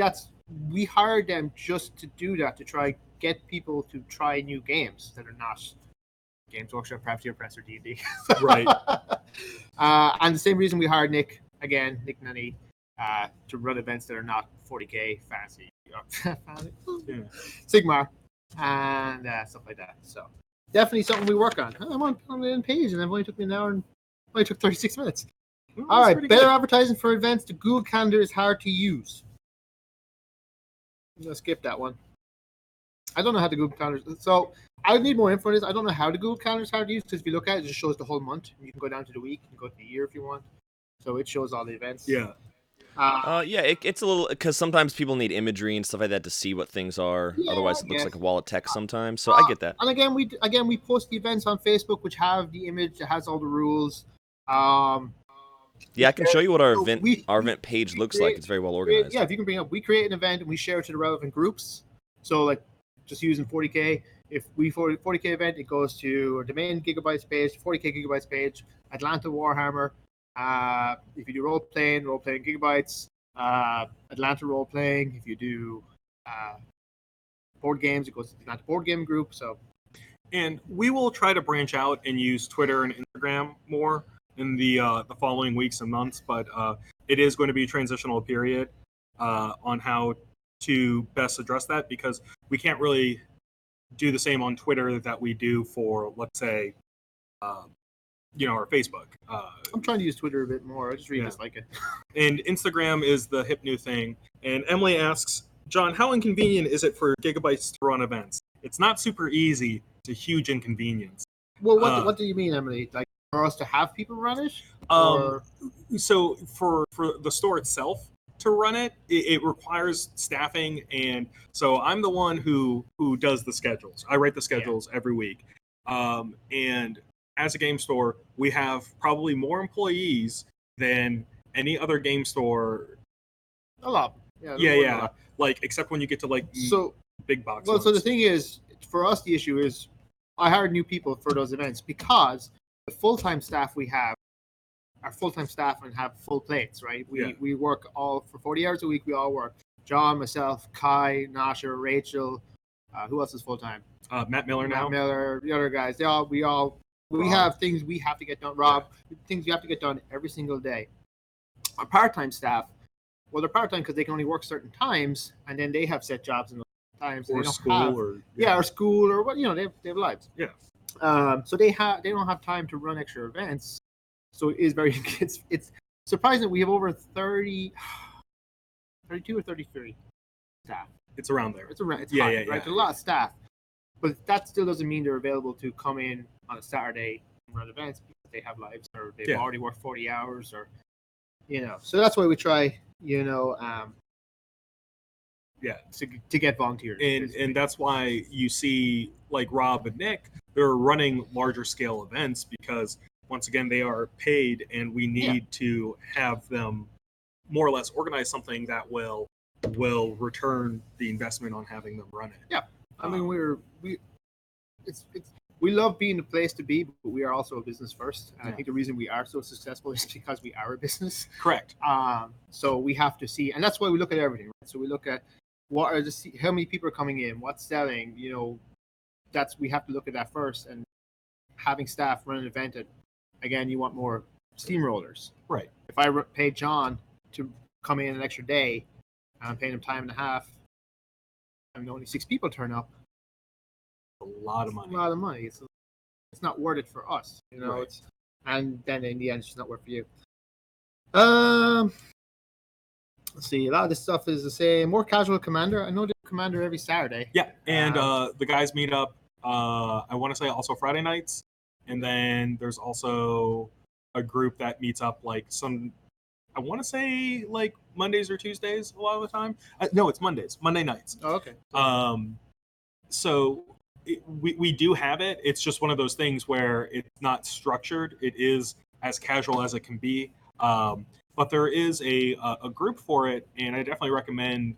Speaker 3: we hired them just to do that, to try get people to try new games that are not Games Workshop, Privateer Press, or D&D.
Speaker 2: Right.
Speaker 3: And the same reason we hired Nick Nanny, to run events that are not 40k fantasy, Sigmar, and stuff like that. So definitely something we work on. I'm on the page, and it only took me an hour and only took 36 minutes. All right, better advertising for events. The Google Calendar is hard to use. I'm gonna skip that one. I don't know how the Google Calendar. So I need more info on this. I don't know how the Google Calendar is hard to use, because if you look at it, it just shows the whole month. You can go down to the week, you can go to the year if you want. So it shows all the events.
Speaker 2: Yeah.
Speaker 1: It's a little, because sometimes people need imagery and stuff like that to see what things are.
Speaker 3: Yeah,
Speaker 1: Otherwise,
Speaker 3: I
Speaker 1: it looks
Speaker 3: guess.
Speaker 1: like a wall of text sometimes. So I get that.
Speaker 3: And again, we post the events on Facebook, which have the image that has all the rules.
Speaker 1: Yeah, I can show you what our
Speaker 3: So
Speaker 1: event page looks like. It's very well organized.
Speaker 3: Yeah, if you can bring up, we create an event and we share it to the relevant groups. So like, just using 40k. If we 40k event, it goes to the main Giga-Bites page, 40k Giga-Bites page, Atlanta Warhammer. If you do role playing Giga-Bites, Atlanta role playing. If you do board games, it goes to the Atlanta board game group. So,
Speaker 2: And we will try to branch out and use Twitter and Instagram more in the following weeks and months, but it is going to be a transitional period on how to best address that, because we can't really do the same on Twitter that we do for, let's say, our Facebook.
Speaker 3: I'm trying to use Twitter a bit more. I just really dislike it.
Speaker 2: And Instagram is the hip new thing. And Emily asks, John, how inconvenient is it for Giga-Bites to run events? It's not super easy. It's a huge inconvenience.
Speaker 3: Well, what do you mean, Emily? Like, for us to have people run it?
Speaker 2: So for the store itself to run it, it requires staffing, and so I'm the one who does the schedules. I write the schedules every week. And as a game store, we have probably more employees than any other game store.
Speaker 3: A lot.
Speaker 2: Yeah. Like, except when you get to like big box.
Speaker 3: Well, so the thing is, for us, the issue is I hired new people for those events because the full-time staff we have are full-time staff and have full plates, right? We work all for 40 hours a week. We all work. John, myself, Kai, Nasha, Rachel. Who else is full-time?
Speaker 2: Matt Miller now.
Speaker 3: Matt Miller, the other guys. We have things we have to get done. Rob, things we have to get done every single day. Our part-time staff, well, they're part-time because they can only work certain times, and then they have set jobs in those times.
Speaker 2: Or
Speaker 3: they don't
Speaker 2: school,
Speaker 3: have, or school, or what, they have lives.
Speaker 2: Yeah.
Speaker 3: So they don't have time to run extra events. So it is very it's surprising that we have over 32 or 33 staff.
Speaker 2: It's around there.
Speaker 3: It's high, right? There's a lot of staff, but that still doesn't mean they're available to come in on a Saturday and run events because they have lives or they've already worked 40 hours or So that's why we try to get volunteers.
Speaker 2: And that's why you see like Rob and Nick, they're running larger scale events because once again they are paid, and we need to have them more or less organize something that will return the investment on having them run it.
Speaker 3: Yeah, I mean we love being the place to be, but we are also a business first. And I think the reason we are so successful is because we are a business.
Speaker 2: Correct.
Speaker 3: So we have to see, and that's why we look at everything. Right? So we look at how many people are coming in, what's selling. We have to look at that first. And having staff run an event, again, you want more steamrollers.
Speaker 2: Right.
Speaker 3: If I pay John to come in an extra day, and I'm paying him time and a half, and only 6 people turn up.
Speaker 2: A lot of money.
Speaker 3: It's not worth it for us,
Speaker 2: Right.
Speaker 3: And then in the end, it's just not worth it for you. Let's see. A lot of this stuff is the same. More casual commander. I know the commander every Saturday.
Speaker 2: Yeah, and the guys meet up. I want to say also Friday nights, and then there's also a group that meets up like I want to say like Mondays or Tuesdays a lot of the time. No, it's Monday nights.
Speaker 3: Oh, okay.
Speaker 2: So we do have it. It's just one of those things where it's not structured. It is as casual as it can be. But there is a group for it, and I definitely recommend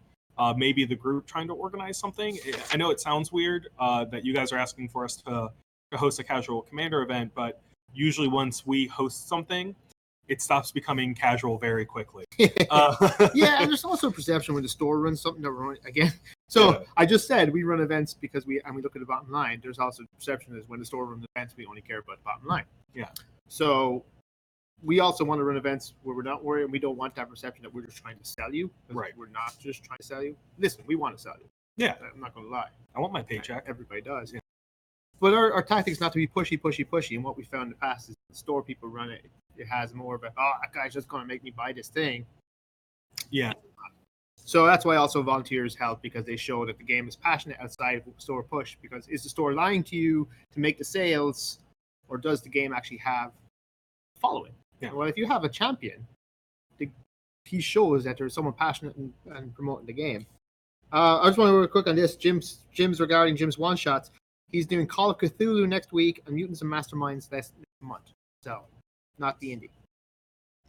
Speaker 2: maybe the group trying to organize something. I know it sounds weird that you guys are asking for us to host a casual Commander event, but usually once we host something, it stops becoming casual very quickly.
Speaker 3: Yeah, and there's also a perception when the store runs something that we're running again. So
Speaker 2: Yeah.
Speaker 3: I just said we run events because we look at the bottom line. There's also perception is when the store runs events, we only care about the bottom line.
Speaker 2: Yeah.
Speaker 3: So we also want to run events where we're not worried and we don't want that perception that we're just trying to sell you.
Speaker 2: Right.
Speaker 3: We're not just trying to sell you. Listen, we want to sell you.
Speaker 2: Yeah.
Speaker 3: I'm not going to lie.
Speaker 2: I want my paycheck.
Speaker 3: Everybody does.
Speaker 2: Yeah.
Speaker 3: But our tactic is not to be pushy. And what we found in the past is the store people run it. It has more of a, that guy's just going to make me buy this thing.
Speaker 2: Yeah.
Speaker 3: So that's why also volunteers help, because they show that the game is passionate outside of store push. Because is the store lying to you to make the sales, or does the game actually have following?
Speaker 2: Yeah.
Speaker 3: Well, if you have a champion, he shows that there's someone passionate and promoting the game. I just want to real quick on this. Jim's regarding Jim's one shots. He's doing Call of Cthulhu next week and Mutants and Masterminds next month. So, not the indie.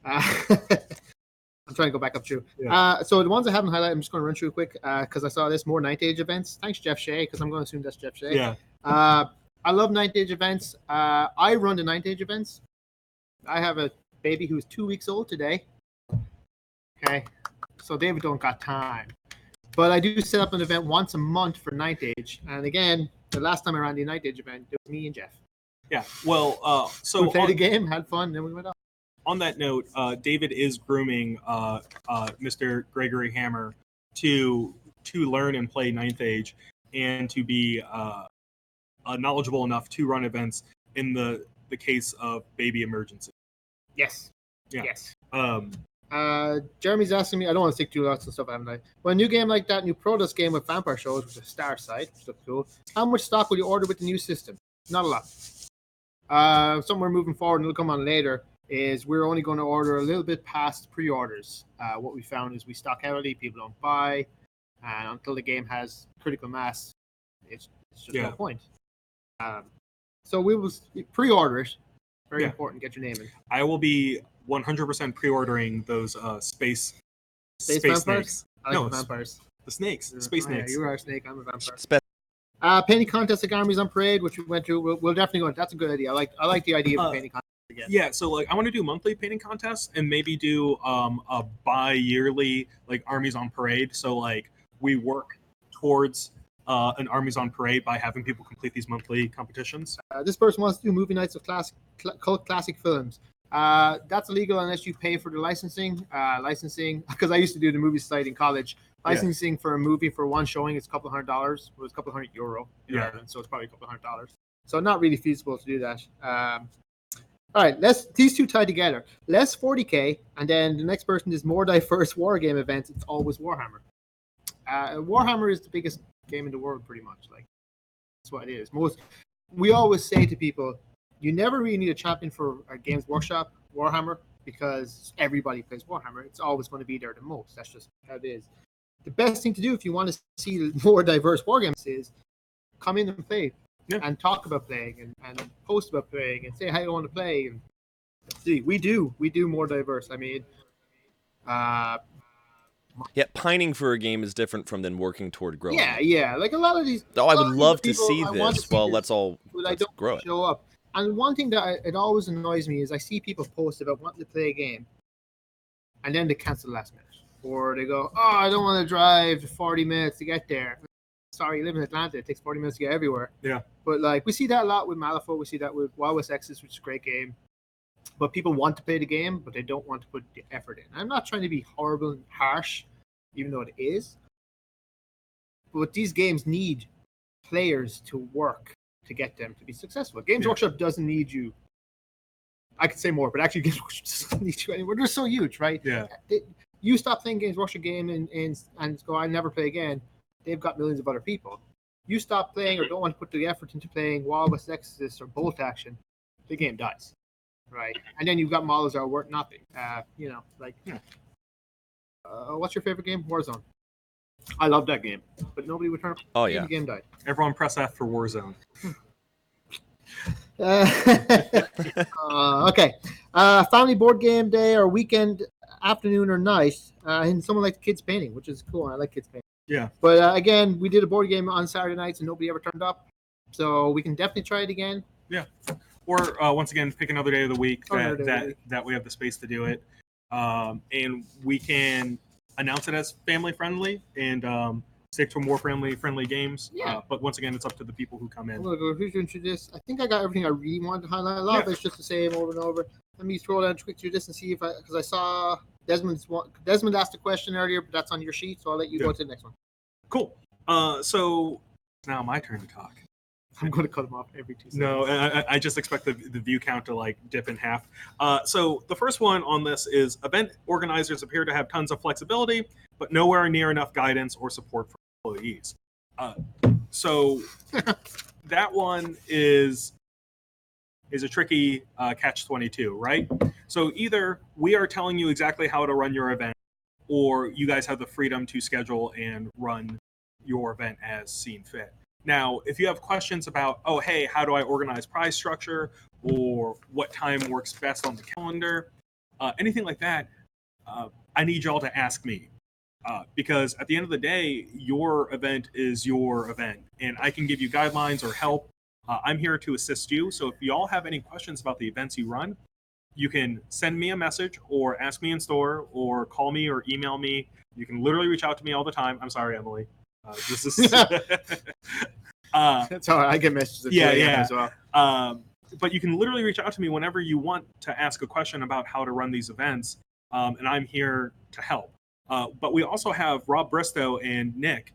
Speaker 3: I'm trying to go back up through.
Speaker 2: Yeah.
Speaker 3: So the ones I haven't highlighted, I'm just going to run through quick because I saw this more Ninth Age events. Thanks, Jeff Shea, because I'm going to assume that's Jeff Shea.
Speaker 2: Yeah.
Speaker 3: I love Ninth Age events. I run the Ninth Age events. I have a baby who's 2 weeks old today. Okay, so David don't got time. But I do set up an event once a month for Ninth Age. And again, the last time I ran the Ninth Age event, it was me and Jeff.
Speaker 2: Yeah. Well, so
Speaker 3: we played a game, had fun, then we went off.
Speaker 2: On that note, David is grooming Mr. Gregory Hammer to learn and play Ninth Age, and to be knowledgeable enough to run events in the case of baby emergency.
Speaker 3: Yes.
Speaker 2: Yeah.
Speaker 3: Yes.
Speaker 2: Jeremy's
Speaker 3: asking me, I don't want to stick to lots of stuff, haven't I? Well, a new game like that, new Protoss game with vampire shows, which is Star Side, which looks cool. How much stock will you order with the new system? Not a lot. Somewhere moving forward, and it'll come on later, is we're only going to order a little bit past pre-orders. What we found is we stock heavily, people don't buy, and until the game has critical mass, it's just no point. So we will pre-order it. Very important. Get your name in.
Speaker 2: I will be 100% pre-ordering those space
Speaker 3: vampires?
Speaker 2: snakes.
Speaker 3: I like vampires.
Speaker 2: The snakes. Space snakes.
Speaker 3: Yeah, you are a snake. I'm a vampire. Painting contest at Armies on Parade, which we went to. We'll definitely go. That's a good idea. I like the idea of painting contest again.
Speaker 2: Yeah, so like I want to do monthly painting contests and maybe do a bi-yearly like Armies on Parade. So like we work towards an Armies on Parade by having people complete these monthly competitions.
Speaker 3: This person wants to do movie nights of cult classic films. That's illegal unless you pay for the licensing. Licensing, because I used to do the movie site in college. Licensing for a movie for one showing is a couple $100. Well, it's a couple €100 in Ireland, so it's probably a couple $100. So not really feasible to do that. All right, these two tie together. Less 40K, and then the next person is more diverse war game events. It's always Warhammer. Warhammer is the biggest game in the world, pretty much. Like that's what it is. We always say to people, you never really need a champion for a Games Workshop Warhammer because everybody plays Warhammer. It's always going to be there the most. That's just how it is. The best thing to do if you want to see more diverse war games is come in and play and talk about playing and post about playing and say how you want to play. And see, we do more diverse. I mean,
Speaker 1: pining for a game is different from then working toward growing.
Speaker 3: Yeah. Like a lot of these.
Speaker 1: Oh, I would love to
Speaker 3: people,
Speaker 1: see this. Well, let's grow it.
Speaker 3: Show up. And one thing that it always annoys me is I see people post about wanting to play a game, and then they cancel last minute, or they go, "Oh, I don't want to drive 40 minutes to get there." Sorry, you live in Atlanta. It takes 40 minutes to get everywhere.
Speaker 2: Yeah.
Speaker 3: But like we see that a lot with Malifaux. We see that with Wild West Exodus, which is a great game. But people want to play the game, but they don't want to put the effort in. I'm not trying to be horrible and harsh, even though it is. But these games need players to work to get them to be successful. Games Workshop doesn't need you. I could say more, but actually Games Workshop doesn't need you anymore. They're so huge, right?
Speaker 2: Yeah.
Speaker 3: You stop playing Games Workshop game and go, I never play again. They've got millions of other people. You stop playing or don't want to put the effort into playing Wild West Exodus or Bolt Action, the game dies. right? And then you've got models that are worth nothing. What's your favorite game? Warzone. I love that game, but nobody would turn up.
Speaker 1: Oh,
Speaker 3: The
Speaker 1: yeah.
Speaker 3: game died.
Speaker 2: Everyone press F for Warzone.
Speaker 3: Okay. Family board game day or weekend afternoon or night. And someone liked kids painting, which is cool. I like kids painting.
Speaker 2: Yeah.
Speaker 3: But again, we did a board game on Saturday nights and nobody ever turned up. So we can definitely try it again.
Speaker 2: Yeah. Or once again, pick another day of the week that we have the space to do it. And we can announce it as family friendly and stick to more friendly games.
Speaker 3: Yeah.
Speaker 2: But once again, it's up to the people who come in.
Speaker 3: I'm going to go through this. I think I got everything I really wanted to highlight. A lot of it's just the same over and over. Let me scroll down quick through this and see because I saw Desmond asked a question earlier, but that's on your sheet, so I'll let you go to the next one.
Speaker 2: Cool. So it's now my turn to talk.
Speaker 3: I'm going to cut them off every 2 seconds.
Speaker 2: No, I just expect the view count to dip in half. So the first one on this is event organizers appear to have tons of flexibility, but nowhere near enough guidance or support for employees. So that one is a tricky catch-22, right? So either we are telling you exactly how to run your event, or you guys have the freedom to schedule and run your event as seen fit. Now, if you have questions about, oh, hey, how do I organize prize structure, or what time works best on the calendar, anything like that, I need y'all to ask me. Because at the end of the day, your event is your event, and I can give you guidelines or help. I'm here to assist you. So if y'all have any questions about the events you run, you can send me a message or ask me in store or call me or email me. You can literally reach out to me all the time. I'm sorry, Emily. This is
Speaker 3: That's all right. I get messages at 2 a.m. as well.
Speaker 2: But you can literally reach out to me whenever you want to ask a question about how to run these events, and I'm here to help. But we also have Rob Bristow and Nick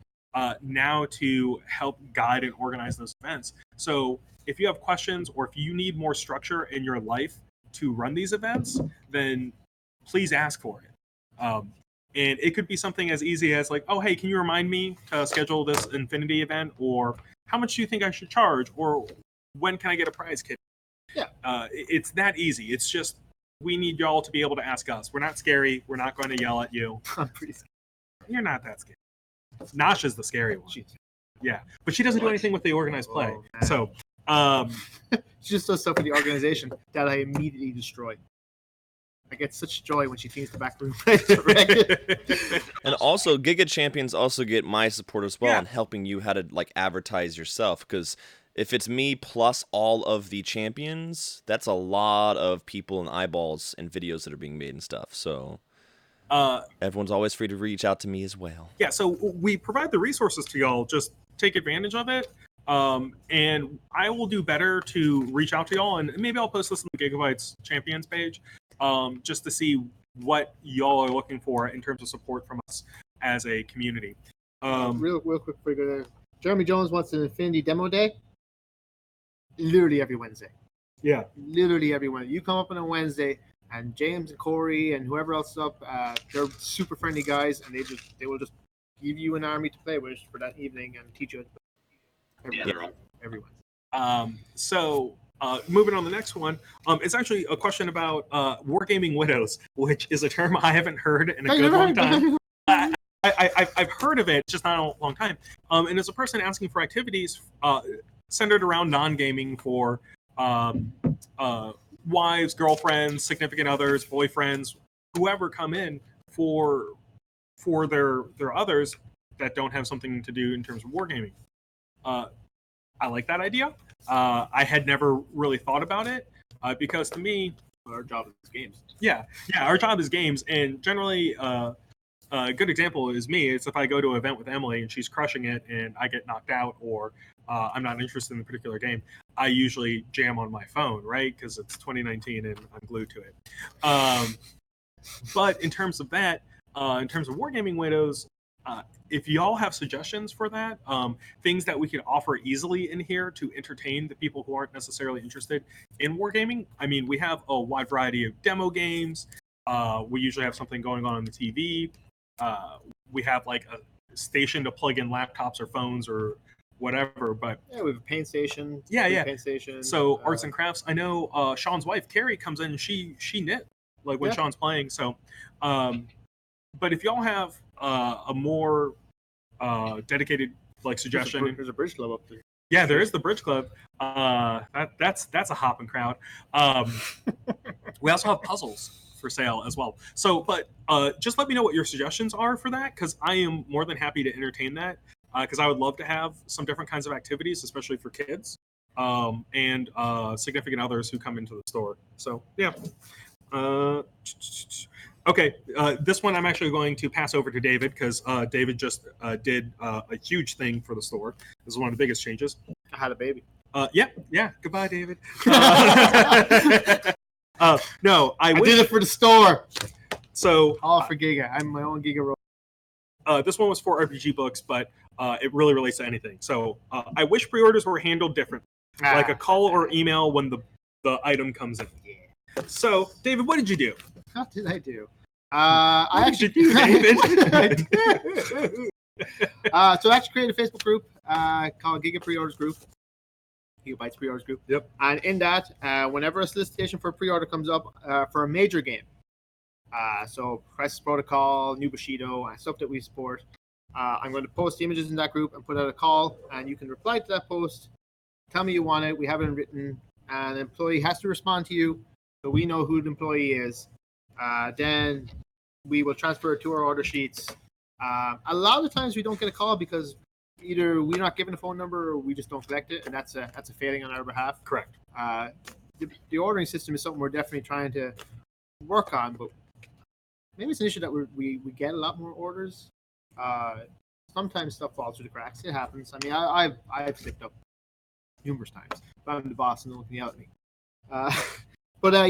Speaker 2: now to help guide and organize those events. So if you have questions or if you need more structure in your life to run these events, then please ask for it. And it could be something as easy as oh, hey, can you remind me to schedule this Infinity event? Or how much do you think I should charge? Or when can I get a prize kit?
Speaker 3: Yeah.
Speaker 2: It's that easy. It's just we need y'all to be able to ask us. We're not scary. We're not going to yell at you.
Speaker 3: I'm pretty scared.
Speaker 2: You're not that scary. Nasha's the scary one. Yeah. But she doesn't do anything with the organized play. So
Speaker 3: she just does stuff with the organization that I immediately destroy. I get such joy when she cleans the back room.
Speaker 1: And also, Giga Champions also get my support as well in helping you how to advertise yourself. Because if it's me plus all of the champions, that's a lot of people and eyeballs and videos that are being made and stuff. So everyone's always free to reach out to me as well.
Speaker 2: Yeah, so we provide the resources to y'all. Just take advantage of it. And I will do better to reach out to y'all. And maybe I'll post this on the Giga-Bites Champions page. Just to see what y'all are looking for in terms of support from us as a community.
Speaker 3: Real quick figure there. Jeremy Jones wants an Infinity demo day. Literally every Wednesday.
Speaker 2: Yeah.
Speaker 3: Literally every Wednesday. You come up on a Wednesday, and James and Corey and whoever else is up, they're super friendly guys, and they will just give you an army to play with for that evening and teach you every Wednesday.
Speaker 2: So moving on to the next one, it's actually a question about wargaming widows, which is a term I haven't heard in a good long time. I've heard of it, just not a long time. And it's a person asking for activities centered around non-gaming for wives, girlfriends, significant others, boyfriends, whoever come in for their others that don't have something to do in terms of wargaming. I like that idea. I had never really thought about it because to me,
Speaker 3: our job is games.
Speaker 2: Yeah, our job is games, and generally, a good example is me. It's if I go to an event with Emily and she's crushing it, and I get knocked out, or I'm not interested in the particular game, I usually jam on my phone, right? Because it's 2019 and I'm glued to it. But in terms of that, in terms of wargaming widows, if y'all have suggestions for that, things that we could offer easily in here to entertain the people who aren't necessarily interested in wargaming. I mean, we have a wide variety of demo games. We usually have something going on the TV. We have a station to plug in laptops or phones or whatever. But
Speaker 3: Yeah, we have a paint station.
Speaker 2: Yeah.
Speaker 3: Paint station.
Speaker 2: So arts and crafts. I know Sean's wife Carrie comes in and she knit like when Sean's playing. So, but if y'all have a more dedicated like suggestion,
Speaker 3: there's a bridge club up there.
Speaker 2: Yeah, there is the Bridge Club. That's a hopping crowd. We also have puzzles for sale as well. So, but just let me know what your suggestions are for that, because I am more than happy to entertain that. Because I would love to have some different kinds of activities, especially for kids and significant others who come into the store. So, yeah. Okay, this one I'm actually going to pass over to David because David just did a huge thing for the store. This is one of the biggest changes.
Speaker 3: I had a baby.
Speaker 2: Yeah. Goodbye, David. No, I
Speaker 3: did it for the store.
Speaker 2: So
Speaker 3: all for Giga. I'm my own Giga robot.
Speaker 2: This one was for RPG books, but it really relates to anything. So I wish pre-orders were handled differently, like a call or email when the item comes in.
Speaker 3: Yeah.
Speaker 2: So, David, what did you do?
Speaker 3: What did I do? So I actually created a Facebook group called Giga Pre-Orders Group. Giga-Bites Pre-Orders Group.
Speaker 2: Yep.
Speaker 3: And in that, whenever a solicitation for a pre-order comes up for a major game, so Crisis Protocol, New Bushido, stuff that we support, I'm going to post the images in that group and put out a call, and you can reply to that post, tell me you want it, we have it written, and the employee has to respond to you, so we know who the employee is. Then we will transfer it to our order sheets. A lot of the times we don't get a call because either we're not given a phone number or we just don't collect it, and that's a failing on our behalf.
Speaker 2: Correct.
Speaker 3: The ordering system is something we're definitely trying to work on, but maybe it's an issue that we get a lot more orders. Sometimes stuff falls through the cracks. It happens. I mean, I've slipped up numerous times. But I'm the boss and they're looking out at me.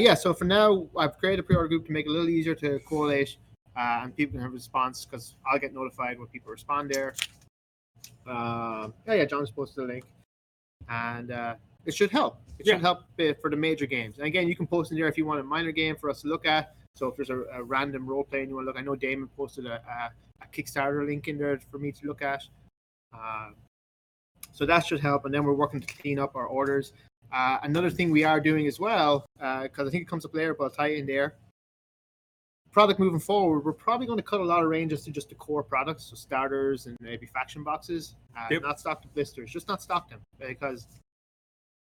Speaker 3: Yeah, so for now, I've created a pre-order group to make it a little easier to correlate, and people can have a response because I'll get notified when people respond there. John's posted a link, and it should help. It should help for the major games. And again, you can post in there if you want a minor game for us to look at. So if there's a random role play and you want to look, I know Damon posted a Kickstarter link in there for me to look at. So that should help. And then we're working to clean up our orders. Another thing we are doing as well, because I think it comes up later, but I'll tie it in there. Product moving forward, we're probably going to cut a lot of ranges to just the core products, so starters and maybe faction boxes. Not stock the blisters, just not stock them because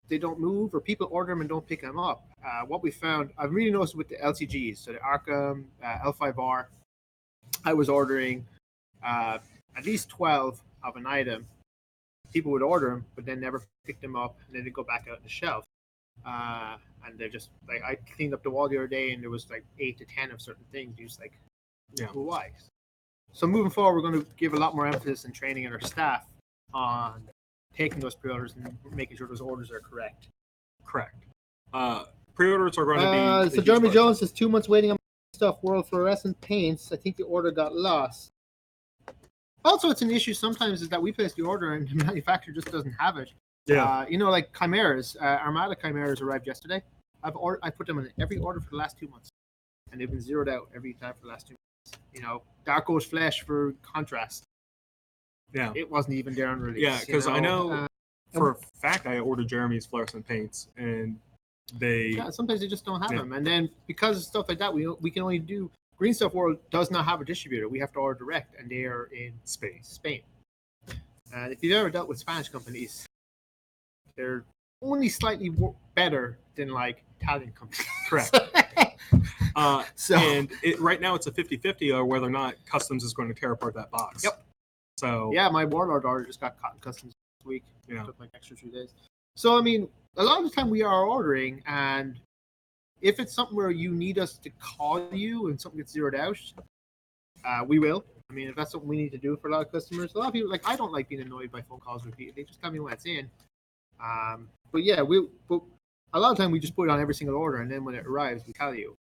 Speaker 3: they don't move or people order them and don't pick them up. What we found, I've really noticed with the LCGs, so the Arkham, L5R, I was ordering at least 12 of an item. People would order them, but then never pick them up, and then they go back out on the shelf. And they're just like, I cleaned up the wall the other day, and there was like 8 to 10 of certain things. You're just like, well, why? So moving forward, we're going to give a lot more emphasis and training in our staff on taking those pre-orders and making sure those orders are correct.
Speaker 2: Correct. Pre-orders are going to be.
Speaker 3: So Jeremy Jones says 2 months waiting on stuff. World Fluorescent Paints. I think the order got lost. Also, it's an issue sometimes is that we place the order and the manufacturer just doesn't have it.
Speaker 2: Yeah.
Speaker 3: Like Chimeras, Armada Chimeras arrived yesterday. I put them in every order for the last 2 months, and they've been zeroed out every time for the last 2 months. Dark O's Flesh for contrast.
Speaker 2: Yeah.
Speaker 3: It wasn't even there on release.
Speaker 2: Yeah, because I know for a fact I ordered Jeremy's fluorescent paints, and
Speaker 3: sometimes they just don't have them, and then because of stuff like that, we can only do. Green Stuff World does not have a distributor. We have to order direct, and they are in Spain. And if you've ever dealt with Spanish companies, they're only slightly better than like Italian companies.
Speaker 2: Correct. And right now it's a 50-50 or whether or not Customs is going to tear apart that box.
Speaker 3: Yep.
Speaker 2: So
Speaker 3: yeah, my Warlord order just got caught in Customs this week.
Speaker 2: Yeah.
Speaker 3: It took like extra 2 days. So I mean, a lot of the time we are ordering, and if it's something where you need us to call you and something gets zeroed out, we will. I mean, if that's something we need to do for a lot of customers, a lot of people I don't like being annoyed by phone calls repeatedly. Just tell me when it's in. But yeah, but a lot of time we just put it on every single order, and then when it arrives, we tell you.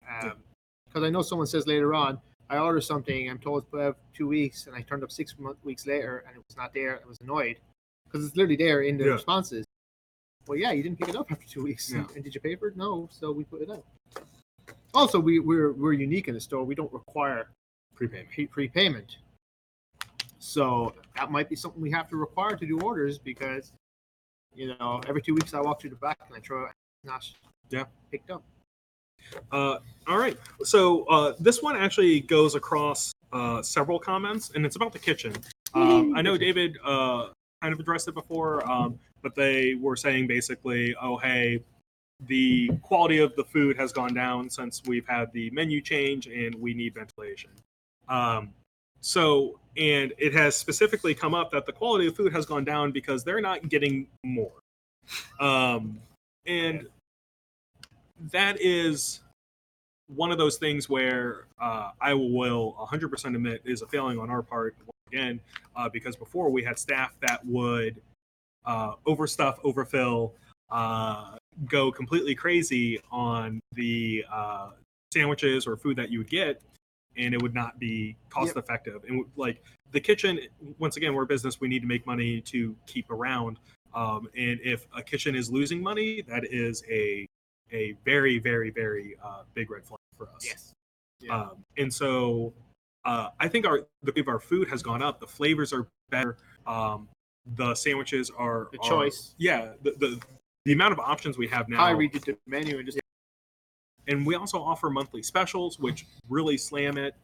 Speaker 3: Because I know someone says later on, I ordered something, I'm told it's about 2 weeks, and I turned up 6 weeks later, and it was not there. I was annoyed because it's literally there in the responses. Well, yeah, you didn't pick it up after 2 weeks.
Speaker 2: Yeah.
Speaker 3: And did you pay for it? No, so we put it out. Also, we're unique in the store. We don't require prepayment. So that might be something we have to require to do orders because, every 2 weeks I walk through the back and I throw it not picked up.
Speaker 2: All right. So this one actually goes across several comments, and it's about the kitchen. I know David kind of addressed it before, but they were saying basically, oh, hey, the quality of the food has gone down since we've had the menu change, and we need ventilation. And it has specifically come up that the quality of food has gone down because they're not getting more. And that is one of those things where I will 100% admit is a failing on our part, again, because before we had staff that would overstuff, overfill, go completely crazy on the sandwiches or food that you would get, and it would not be cost effective. And like the kitchen, once again, we're a business, we need to make money to keep around. And if a kitchen is losing money, that is a very, very, very big red flag for us.
Speaker 3: Yes. Yeah.
Speaker 2: And so I think our food has gone up. The flavors are better. The sandwiches are
Speaker 3: the choice.
Speaker 2: Yeah. The amount of options we have now.
Speaker 3: I read the menu and just.
Speaker 2: And we also offer monthly specials, which really slam it.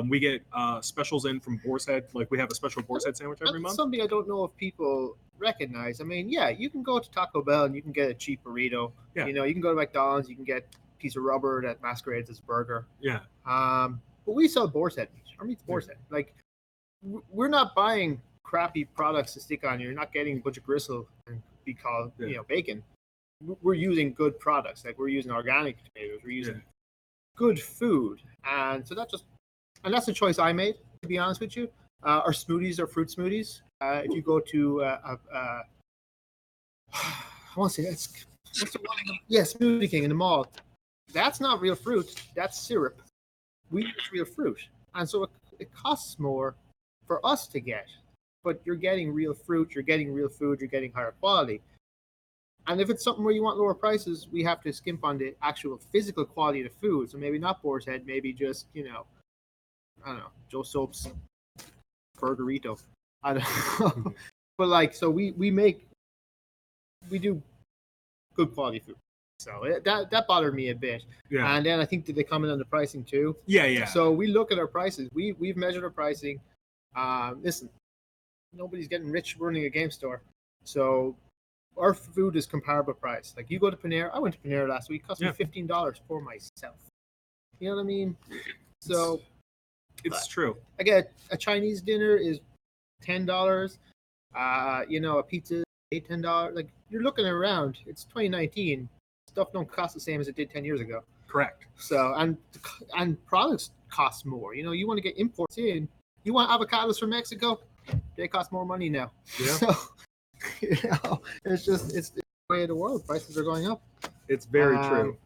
Speaker 2: We get specials in from Boar's Head. Like we have a special Boar's Head sandwich every month.
Speaker 3: Something I don't know if people recognize. I mean, yeah, you can go to Taco Bell and you can get a cheap burrito.
Speaker 2: Yeah.
Speaker 3: You can go to McDonald's, you can get a piece of rubber that masquerades as a burger.
Speaker 2: Yeah.
Speaker 3: But we sell Boar's Head meat. Our meat's Boar's Head. Like, we're not buying crappy products to stick on you. You're not getting a bunch of gristle and be called, bacon. We're using good products. Like, we're using organic tomatoes. We're using good food. And so that's a choice I made, to be honest with you. Our smoothies are fruit smoothies. If you go to, I want to say that's what's the one? Yeah, Smoothie King in the mall. That's not real fruit. That's syrup. We use real fruit, and so it costs more for us to get. But you're getting real fruit. You're getting real food. You're getting higher quality. And if it's something where you want lower prices, we have to skimp on the actual physical quality of the food. So maybe not Boar's Head. Maybe just I don't know, Joe Soap's Burgerito. I don't know. But so we do good quality food. So that bothered me a bit.
Speaker 2: Yeah.
Speaker 3: And then I think that they comment on the pricing too.
Speaker 2: Yeah.
Speaker 3: So we look at our prices. We've measured our pricing. Listen, nobody's getting rich running a game store. So our food is comparable price. Like you go to Panera. I went to Panera last week. It cost me $15 for myself. You know what I mean? So
Speaker 2: it's true.
Speaker 3: I get a Chinese dinner is $10. A pizza $10. Like you're looking around. It's 2019. Stuff don't cost the same as it did 10 years ago.
Speaker 2: Correct.
Speaker 3: So and products cost more. You want to get imports in. You want avocados from Mexico? They cost more money now.
Speaker 2: Yeah.
Speaker 3: So it's the way of the world. Prices are going up.
Speaker 2: It's very true.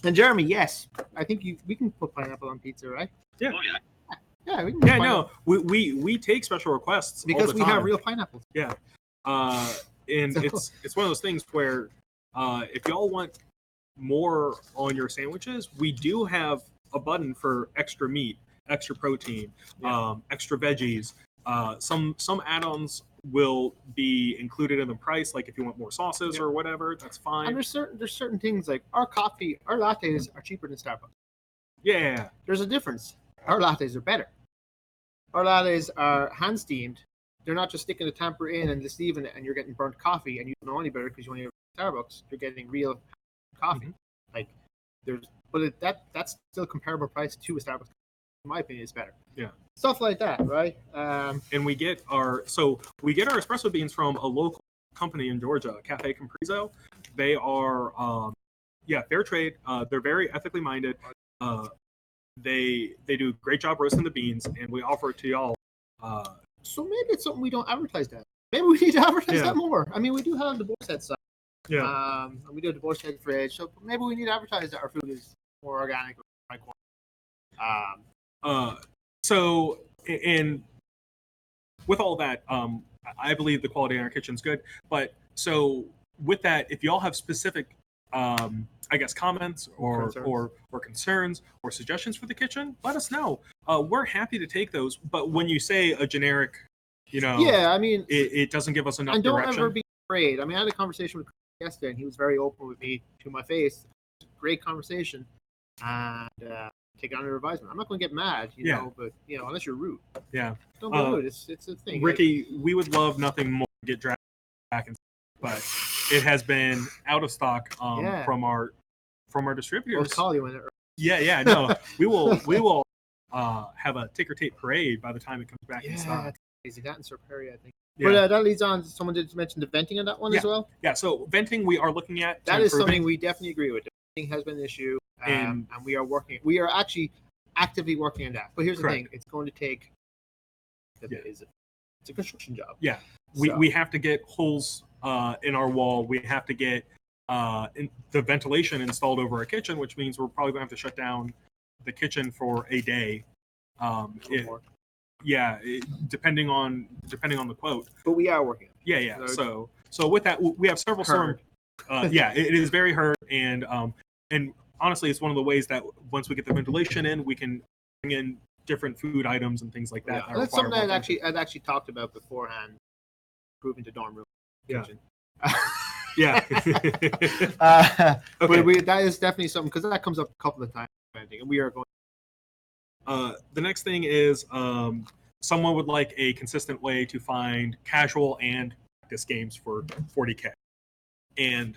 Speaker 3: And Jeremy, yes, I think we can put pineapple on pizza, right?
Speaker 2: Yeah.
Speaker 4: Oh, yeah.
Speaker 3: Yeah, we can.
Speaker 2: No, we take special requests
Speaker 3: because
Speaker 2: all the
Speaker 3: we
Speaker 2: time.
Speaker 3: have real pineapples.
Speaker 2: Yeah. And it's one of those things where if y'all want more on your sandwiches, we do have a button for extra meat, extra protein, extra veggies. Some add-ons will be included in the price, like if you want more sauces or whatever, that's fine.
Speaker 3: And there's certain things like our coffee, our lattes are cheaper than Starbucks.
Speaker 2: Yeah.
Speaker 3: There's a difference. Our lattes are better. Our lattes are hand steamed. They're not just sticking a tamper in and just leaving it, and you're getting burnt coffee, and you don't know any better because you only have Starbucks. You're getting real coffee. Mm-hmm. That's still comparable price to a Starbucks. In my opinion, it's better.
Speaker 2: Yeah.
Speaker 3: Stuff like that, right?
Speaker 2: And we get our espresso beans from a local company in Georgia, Café. They are fair trade. They're very ethically minded. They do a great job roasting the beans, and we offer it to y'all.
Speaker 3: So maybe it's something we don't advertise that. Maybe we need to advertise that more. I mean, we do have the Boar's Head side.
Speaker 2: Yeah.
Speaker 3: And we do have the Boar's Head fridge. So maybe we need to advertise that our food is more organic or high quality.
Speaker 2: So with all that, I believe the quality in our kitchen's good. But so with that, if y'all have specific, comments or concerns or suggestions for the kitchen, let us know. We're happy to take those. But when you say a generic
Speaker 3: Yeah, I mean,
Speaker 2: it doesn't give us enough
Speaker 3: and don't
Speaker 2: direction.
Speaker 3: ever be afraid. I mean, I had a conversation with Chris yesterday, and he was very open with me to my face. Great conversation, and take it under advisement. I'm not going to get mad, you know, but unless you're rude, don't be rude. It's a thing.
Speaker 2: Ricky, we would love nothing more to get dragged back in, but it has been out of stock from our distributors.
Speaker 3: We'll call you when it.
Speaker 2: Yeah, no, we will have a ticker tape parade by the time it comes back in stock.
Speaker 3: That's crazy. That and Sir Perry, I think.
Speaker 2: Yeah.
Speaker 3: But that leads on. Someone did mention the venting on that one as well.
Speaker 2: Yeah, so venting we are looking at.
Speaker 3: That is something we definitely agree with. Venting has been an issue, and we are working. We are actually actively working on that. But here's the thing: it's going to take. It's a construction job.
Speaker 2: Yeah, we have to get holes in our wall. We have to get the ventilation installed over our kitchen, which means we're probably going to have to shut down the kitchen for a day. Depending on the quote.
Speaker 3: But we are working.
Speaker 2: Yeah. So with that, we have several storm. It is very hard, and honestly, it's one of the ways that once we get the ventilation in, we can bring in different food items and things like that.
Speaker 3: Yeah, that's something I'd actually talked about beforehand. Moving to dorm room. Kitchen.
Speaker 2: Yeah.
Speaker 3: Okay. But that is definitely something because that comes up a couple of times, and we are going.
Speaker 2: The next thing is someone would like a consistent way to find casual and practice games for 40K. And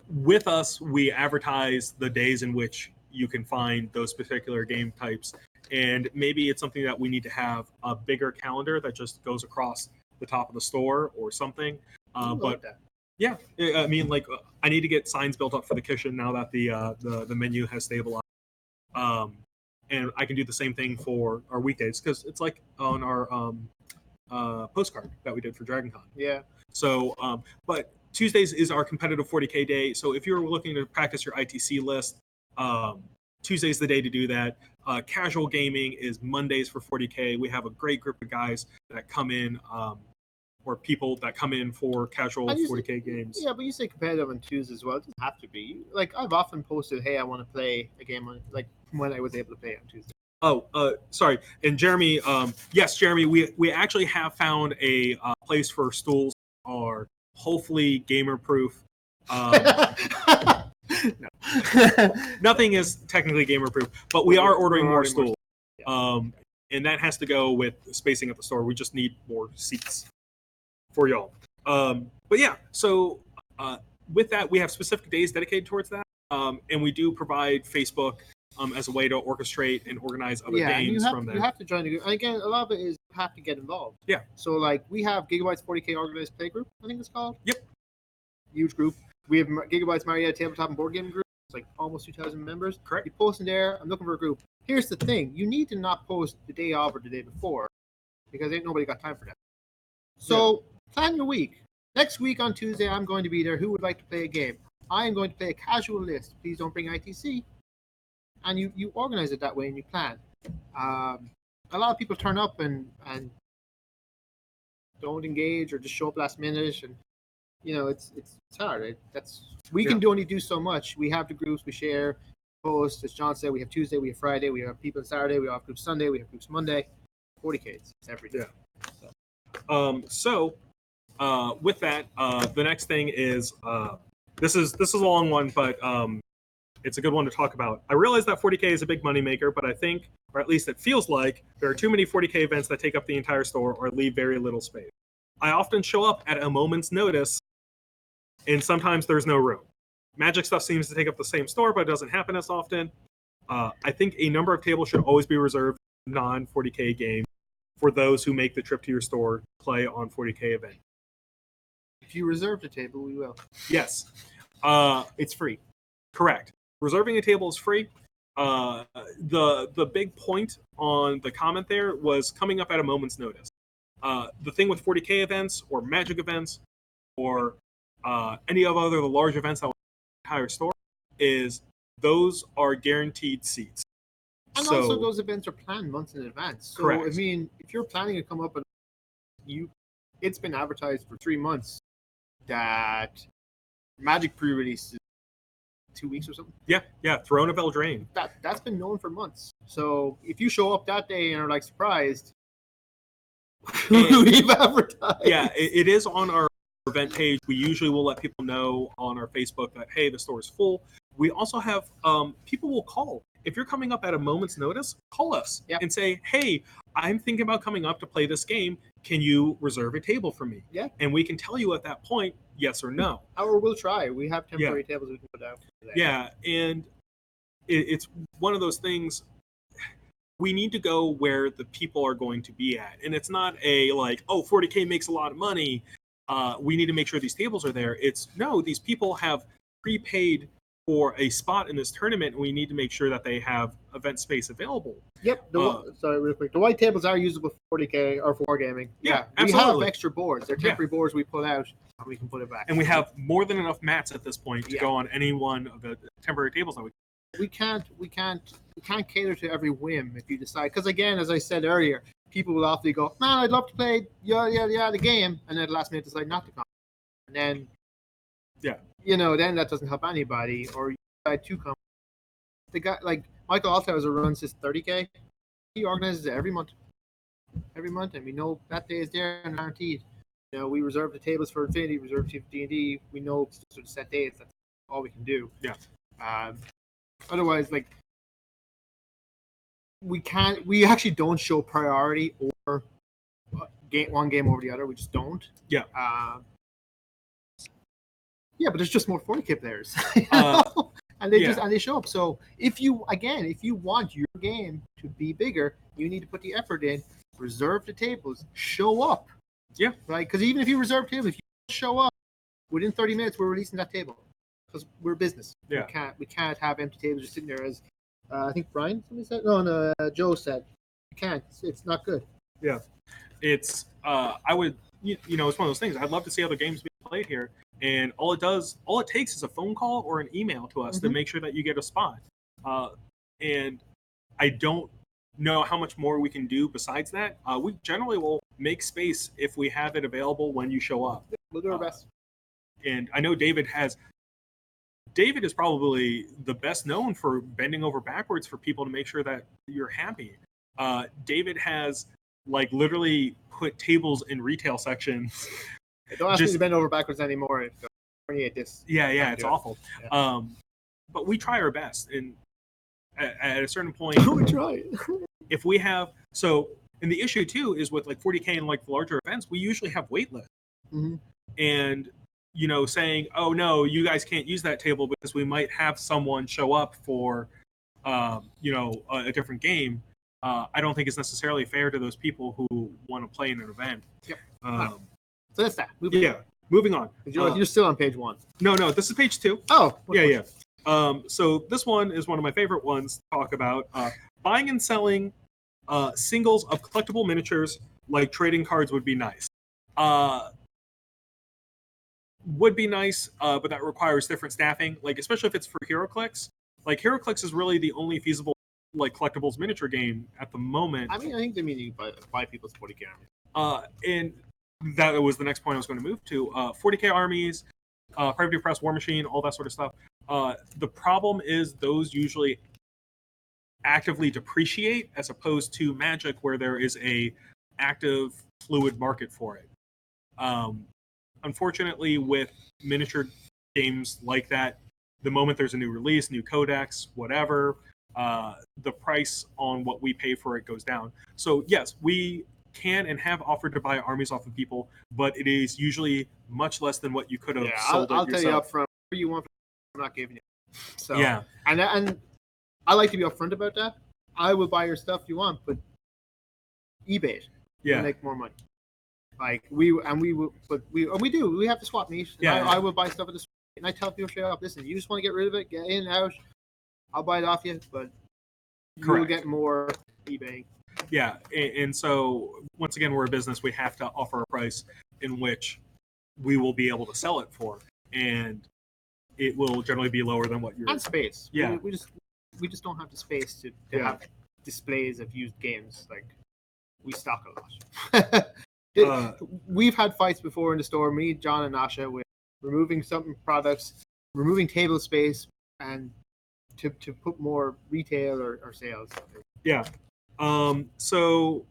Speaker 2: with us, we advertise the days in which you can find those particular game types. And maybe it's something that we need to have a bigger calendar that just goes across the top of the store or something. Yeah, I mean, like I need to get signs built up for the kitchen now that the menu has stabilized, and I can do the same thing for our weekdays because it's like on our postcard that we did for DragonCon.
Speaker 3: Yeah.
Speaker 2: So, but Tuesdays is our competitive 40K day. So if you're looking to practice your ITC list, Tuesday's the day to do that. Casual gaming is Mondays for 40K. We have a great group of guys that come in. Or people that come in for casual 40K games.
Speaker 3: Yeah, but you say competitive on Tuesdays as well. It doesn't have to be. Like I've often posted, "Hey, I want to play a game on like when I was able to play on Tuesday."
Speaker 2: Oh, sorry. And Jeremy, yes, Jeremy, we actually have found a place for stools are hopefully gamer proof. No. Nothing is technically gamer proof, but we are ordering more stools. And that has to go with spacing at the store. We just need more seats for y'all. But yeah, so with that, we have specific days dedicated towards that. And we do provide Facebook as a way to orchestrate and organize other games from there.
Speaker 3: You have to join the group. And again, a lot of it is you have to get involved.
Speaker 2: Yeah.
Speaker 3: So like we have Giga-Bites 40K Organized Play Group, I think it's called.
Speaker 2: Yep.
Speaker 3: Huge group. We have Giga-Bites Marietta Tabletop and Board Game Group. It's like almost 2,000 members.
Speaker 2: Correct.
Speaker 3: You post in there, I'm looking for a group. Here's the thing. You need to not post the day of or the day before because ain't nobody got time for that. So plan your week. Next week on Tuesday, I'm going to be there. Who would like to play a game? I am going to play a casual list. Please don't bring ITC. And you organize it that way and you plan. A lot of people turn up and don't engage or just show up last minute, and it's hard. We can only do so much. We have the groups, we share, post. As John said, we have Tuesday, we have Friday, we have people on Saturday, we have groups Sunday, we have groups Monday. 40K, it's every day.
Speaker 2: Yeah. So with that, the next thing is this is a long one, but it's a good one to talk about. I realize that 40K is a big moneymaker, but I think, or at least it feels like, there are too many 40K events that take up the entire store or leave very little space. I often show up at a moment's notice, and sometimes there's no room. Magic stuff seems to take up the same store, but it doesn't happen as often. I think a number of tables should always be reserved for non-40K games for those who make the trip to your store play on 40K event.
Speaker 3: If you reserve the table, we will.
Speaker 2: Yes.
Speaker 3: It's free.
Speaker 2: Correct. Reserving a table is free. The big point on the comment there was coming up at a moment's notice. The thing with 40K events or Magic events or any of the large events that will entire store is those are guaranteed seats.
Speaker 3: And also those events are planned months in advance. So
Speaker 2: correct.
Speaker 3: I mean, if you're planning to come up and it's been advertised for 3 months that Magic pre-release is 2 weeks or something.
Speaker 2: Yeah. Throne of Eldraine.
Speaker 3: That's been known for months. So if you show up that day and are like surprised, we've advertised.
Speaker 2: Yeah, it is on our event page. We usually will let people know on our Facebook that, hey, the store is full. We also have people will call. If you're coming up at a moment's notice, call us and say, hey, I'm thinking about coming up to play this game. Can you reserve a table for me?
Speaker 3: Yeah.
Speaker 2: And we can tell you at that point, yes or no.
Speaker 3: Or we'll try. We have temporary tables we can put out.
Speaker 2: Yeah, and it's one of those things. We need to go where the people are going to be at. And it's not a like, oh, 40K makes a lot of money. We need to make sure these tables are there. It's no, these people have prepaid for a spot in this tournament, and we need to make sure that they have event space available.
Speaker 3: Yep. Sorry, real quick. The white tables are usable for 40K or for wargaming.
Speaker 2: Yeah,
Speaker 3: we
Speaker 2: absolutely.
Speaker 3: have extra boards. They're temporary boards we pull out, and we can put it back.
Speaker 2: And we have more than enough mats at this point to go on any one of the temporary tables that
Speaker 3: we can't cater to every whim if you decide. Because again, as I said earlier, people will often go, man, I'd love to play the game, and then at the last minute decide not to come. And then then that doesn't help anybody, or you decide to come. The guy like Michael Althauser runs his 30K. He organizes it every month, and we know that day is there and guaranteed. We reserve the tables for Infinity, reserve for D&D. We know sort of set dates. That's all we can do.
Speaker 2: Yeah.
Speaker 3: Otherwise, like we actually don't show priority or one game over the other. We just don't.
Speaker 2: Yeah.
Speaker 3: But there's just more 40K players, and they show up. So if you want your game to be bigger, you need to put the effort in. Reserve the tables. Show up.
Speaker 2: Yeah.
Speaker 3: Right. Because even if you reserve tables, if you show up within 30 minutes, we're releasing that table because we're a business.
Speaker 2: Yeah.
Speaker 3: We can't have empty tables just sitting there as I think Brian somebody said. No, Joe said. You can't. It's not good.
Speaker 2: Yeah. It's I would it's one of those things. I'd love to see other games being played here. And all it takes is a phone call or an email to us to make sure that you get a spot. And I don't know how much more we can do besides that. We generally will make space if we have it available when you show up.
Speaker 3: We'll do our best.
Speaker 2: And I know David is probably the best known for bending over backwards for people to make sure that you're happy. David has like literally put tables in retail sections.
Speaker 3: Don't ask me to bend over backwards anymore. This.
Speaker 2: Yeah, it's awful. Yeah. But we try our best, and at a certain point,
Speaker 3: we try.
Speaker 2: If we have and the issue too is with like 40K and like the larger events, we usually have wait lists, and saying, oh no, you guys can't use that table because we might have someone show up for, a different game. I don't think it's necessarily fair to those people who want to play in an event.
Speaker 3: Yep. So that's that.
Speaker 2: Moving on.
Speaker 3: You're still on page 1.
Speaker 2: No, this is page 2.
Speaker 3: Oh.
Speaker 2: Yeah. So this one is one of my favorite ones to talk about. Buying and selling singles of collectible miniatures like trading cards would be nice. Would be nice, but that requires different staffing, like especially if it's for HeroClix. Like HeroClix is really the only feasible like collectibles miniature game at the moment.
Speaker 3: I think they mean you buy people's 40K
Speaker 2: armies. And that was the next point I was going to move to. 40K armies, Private Press, War Machine, all that sort of stuff. The problem is those usually actively depreciate as opposed to Magic, where there is a active fluid market for it. Unfortunately, with miniature games like that, the moment there's a new release, new codex, whatever, the price on what we pay for it goes down. So yes, we can and have offered to buy armies off of people, but it is usually much less than what you could have sold
Speaker 3: I'll
Speaker 2: it
Speaker 3: tell
Speaker 2: yourself.
Speaker 3: you up front, whatever you want, I'm not giving you. So
Speaker 2: yeah,
Speaker 3: and I like to be upfront about that. I will buy your stuff if you want, but eBay it.
Speaker 2: Yeah,
Speaker 3: make more money. Like we do. We have to swap meet.
Speaker 2: Yeah,
Speaker 3: I will buy stuff at the swap meet, and I tell people straight up, listen, you just want to get rid of it, get in, out. I'll buy it off you, but you'll get more eBay.
Speaker 2: Yeah, and so once again, we're a business. We have to offer a price in which we will be able to sell it for, and it will generally be lower than what you're.
Speaker 3: And space.
Speaker 2: Yeah,
Speaker 3: we just don't have the space to have displays of used games. Like we stock a lot. We've had fights before in the store. Me, John, and Nasha with removing some products, removing table space, and to put more retail or sales.
Speaker 2: Yeah. So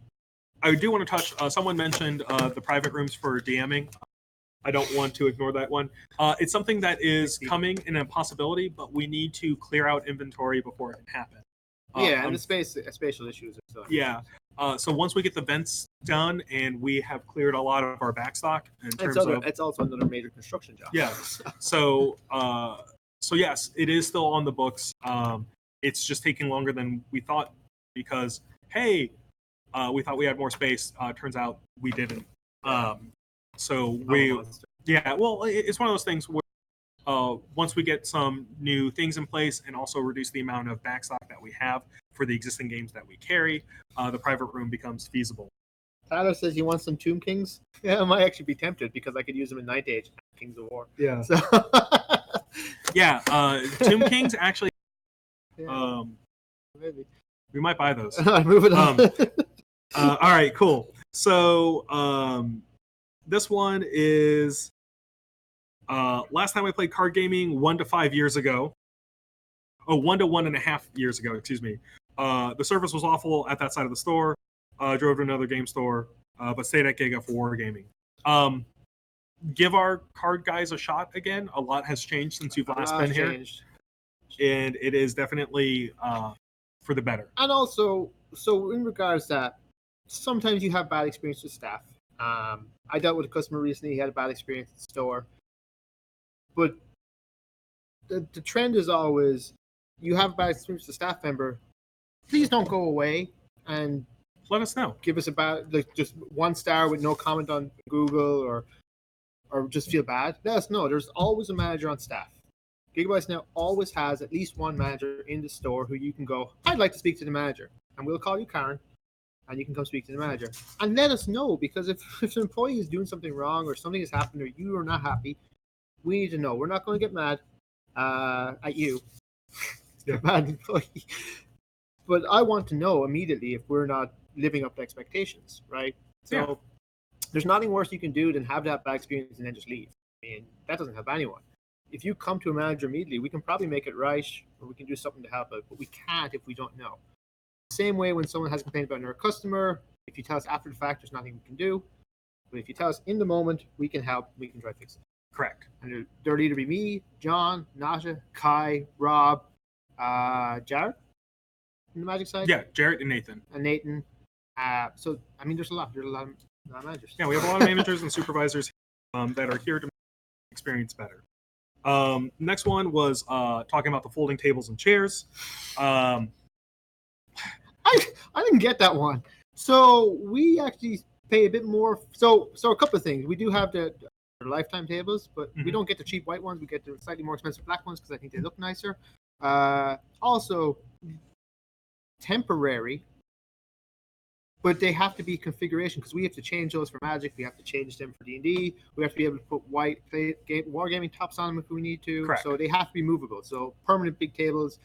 Speaker 2: I do want to touch. Someone mentioned the private rooms for DMing. I don't want to ignore that one. It's something that is coming in a possibility, but we need to clear out inventory before it can happen.
Speaker 3: And the spatial issues.
Speaker 2: Yeah. So once we get the vents done and we have cleared a lot of our backstock in terms of,
Speaker 3: it's also another major construction job.
Speaker 2: Yeah. So yes, it is still on the books. It's just taking longer than we thought because hey, we thought we had more space. Turns out we didn't. So it's one of those things where once we get some new things in place and also reduce the amount of backstock that we have for the existing games that we carry, the private room becomes feasible.
Speaker 3: Tyler says he wants some Tomb Kings. Yeah, I might actually be tempted because I could use them in Night Age, Kings of War.
Speaker 2: Yeah.
Speaker 3: So
Speaker 2: Yeah, Tomb Kings actually.
Speaker 3: Maybe
Speaker 2: we might buy those.
Speaker 3: Move it on.
Speaker 2: All right, cool. So this one is last time I played card gaming 1 to 5 years ago. 1 to 1.5 years ago, excuse me. The service was awful at that side of the store. Drove to another game store, but stayed at Giga for wargaming. Give our card guys a shot again. A lot has changed since you've last been here. And it is definitely for the better.
Speaker 3: And also, so in regards to that, sometimes you have bad experience with staff. I dealt with a customer recently, he had a bad experience at the store. But the trend is always, you have a bad experience with a staff member, please don't go away and
Speaker 2: let us know.
Speaker 3: Give us about just 1 star with no comment on Google or just feel bad. Let us know. There's always a manager on staff. Giga-Bites now always has at least one manager in the store who you can go, I'd like to speak to the manager. And we'll call you Karen, and you can come speak to the manager. And let us know, because if an employee is doing something wrong or something has happened or you are not happy, we need to know. We're not going to get mad at you. Bad employee. But I want to know immediately if we're not living up to expectations, right? So there's nothing worse you can do than have that bad experience and then just leave. I mean, that doesn't help anyone. If you come to a manager immediately, we can probably make it right, or we can do something to help it, but we can't if we don't know. Same way when someone has complained about another customer, if you tell us after the fact, there's nothing we can do. But if you tell us in the moment, we can help, we can try to fix it.
Speaker 2: Correct.
Speaker 3: And there'll either be me, John, Nasha, Kai, Rob, Jared in the Magic side.
Speaker 2: Yeah, Jared and Nathan.
Speaker 3: And Nathan. So, I mean, there's a lot of managers.
Speaker 2: Yeah, we have a lot of managers and supervisors that are here to make the experience better. Next one was talking about the folding tables and chairs.
Speaker 3: I didn't get that one. So we actually pay a bit more. So a couple of things. We do have the lifetime tables, but we don't get the cheap white ones. We get the slightly more expensive black ones because I think they look nicer. Also, temporary, but they have to be configuration because we have to change those for Magic. We have to change them for D&D. We have to be able to put white wargaming tops on them if we need to.
Speaker 2: Correct.
Speaker 3: So they have to be movable. So permanent big tables,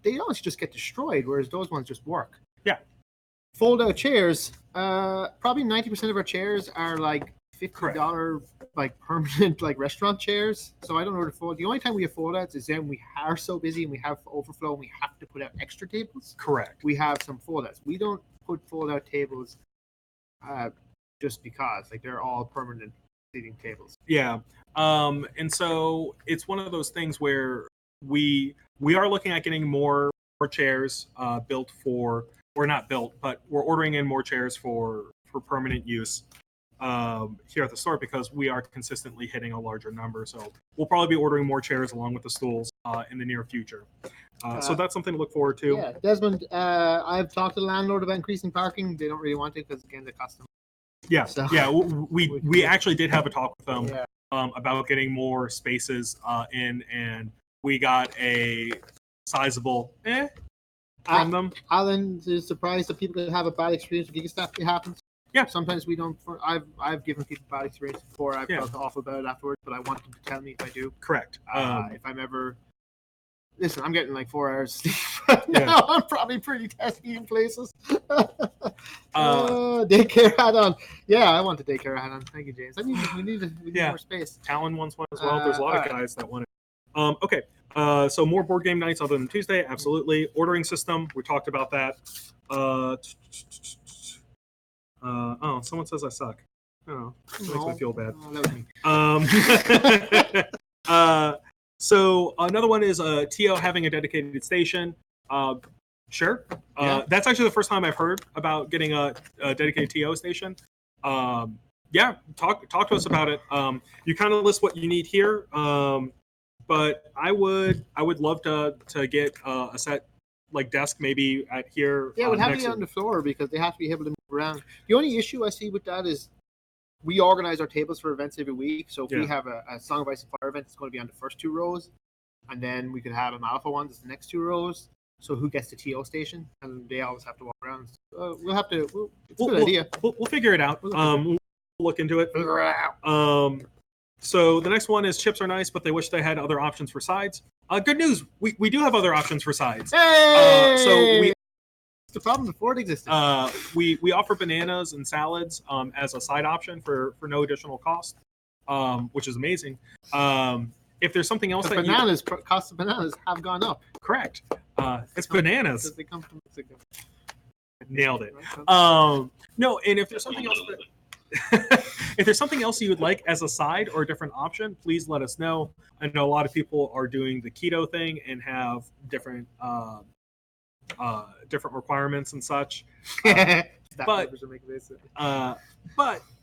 Speaker 3: they honestly just get destroyed, whereas those ones just work.
Speaker 2: Yeah.
Speaker 3: Fold-out chairs, probably 90% of our chairs are like $50 like permanent like restaurant chairs. So I don't know where to fold. The only time we have fold-outs is when we are so busy and we have overflow and we have to put out extra tables.
Speaker 2: Correct.
Speaker 3: We have some fold-outs. We don't put fold-out tables just because, like, they're all permanent seating tables.
Speaker 2: Yeah. And so it's one of those things where we are looking at getting more chairs built for, or not built, but we're ordering in more chairs for permanent use here at the store because we are consistently hitting a larger number. So we'll probably be ordering more chairs along with the stools in the near future. So that's something to look forward to.
Speaker 3: Yeah, Desmond, I've talked to the landlord about increasing parking. They don't really want it because, again, they cost them.
Speaker 2: Yeah,
Speaker 3: So-
Speaker 2: yeah. We actually did have a talk with them
Speaker 3: Yeah.
Speaker 2: about getting more spaces in, and we got a sizable from them.
Speaker 3: Alan is surprised that people that have a bad experience with Giga stuff. It happens.
Speaker 2: Yeah.
Speaker 3: Sometimes we don't. I've given people bad experience before. I've
Speaker 2: Yeah.
Speaker 3: felt awful about it afterwards, but I want them to tell me if I do.
Speaker 2: Correct.
Speaker 3: If I'm ever. Listen, I'm getting like 4 hours sleep right now. I'm probably pretty testy in places. Daycare add-on. Yeah, I want the daycare add-on. Thank you, James. We need
Speaker 2: Yeah.
Speaker 3: more space.
Speaker 2: Talon wants one as well. There's a lot of
Speaker 3: alright.
Speaker 2: guys that want it. Okay. So more board game nights other than Tuesday, absolutely. Ordering system, we talked about that. Oh, someone says I suck. Oh, that makes me feel bad. So another one is TO having a dedicated station. Sure. That's actually the first time I've heard about getting a dedicated TO station. Yeah, talk to us about it. You kind of list what you need here, but I would love to get a set like desk maybe at here.
Speaker 3: Yeah, it would have to be on the floor because they have to be able to move around. The only issue I see with that is we organize our tables for events every week. So if we have a Song of Ice and Fire event, it's going to be on the first 2 rows, and then we could have an Alpha one that's the next 2 rows. So who gets the TO station? And they always have to walk around. So we'll have to. It's a good idea.
Speaker 2: We'll figure it out. We'll look into it. So the next one is chips are nice, but they wish they had other options for sides. Good news, we do have other options for sides.
Speaker 3: Hey!
Speaker 2: So
Speaker 3: it's the problem before it existed.
Speaker 2: We offer bananas and salads as a side option for no additional cost, which is amazing. If there's something else
Speaker 3: Cost of bananas have gone up.
Speaker 2: Correct. It's bananas.
Speaker 3: Because they come from Mexico.
Speaker 2: Nailed it. No, and if there's something else if there's something else you would like as a side or a different option, please let us know. I know a lot of people are doing the keto thing and have different different requirements and such. But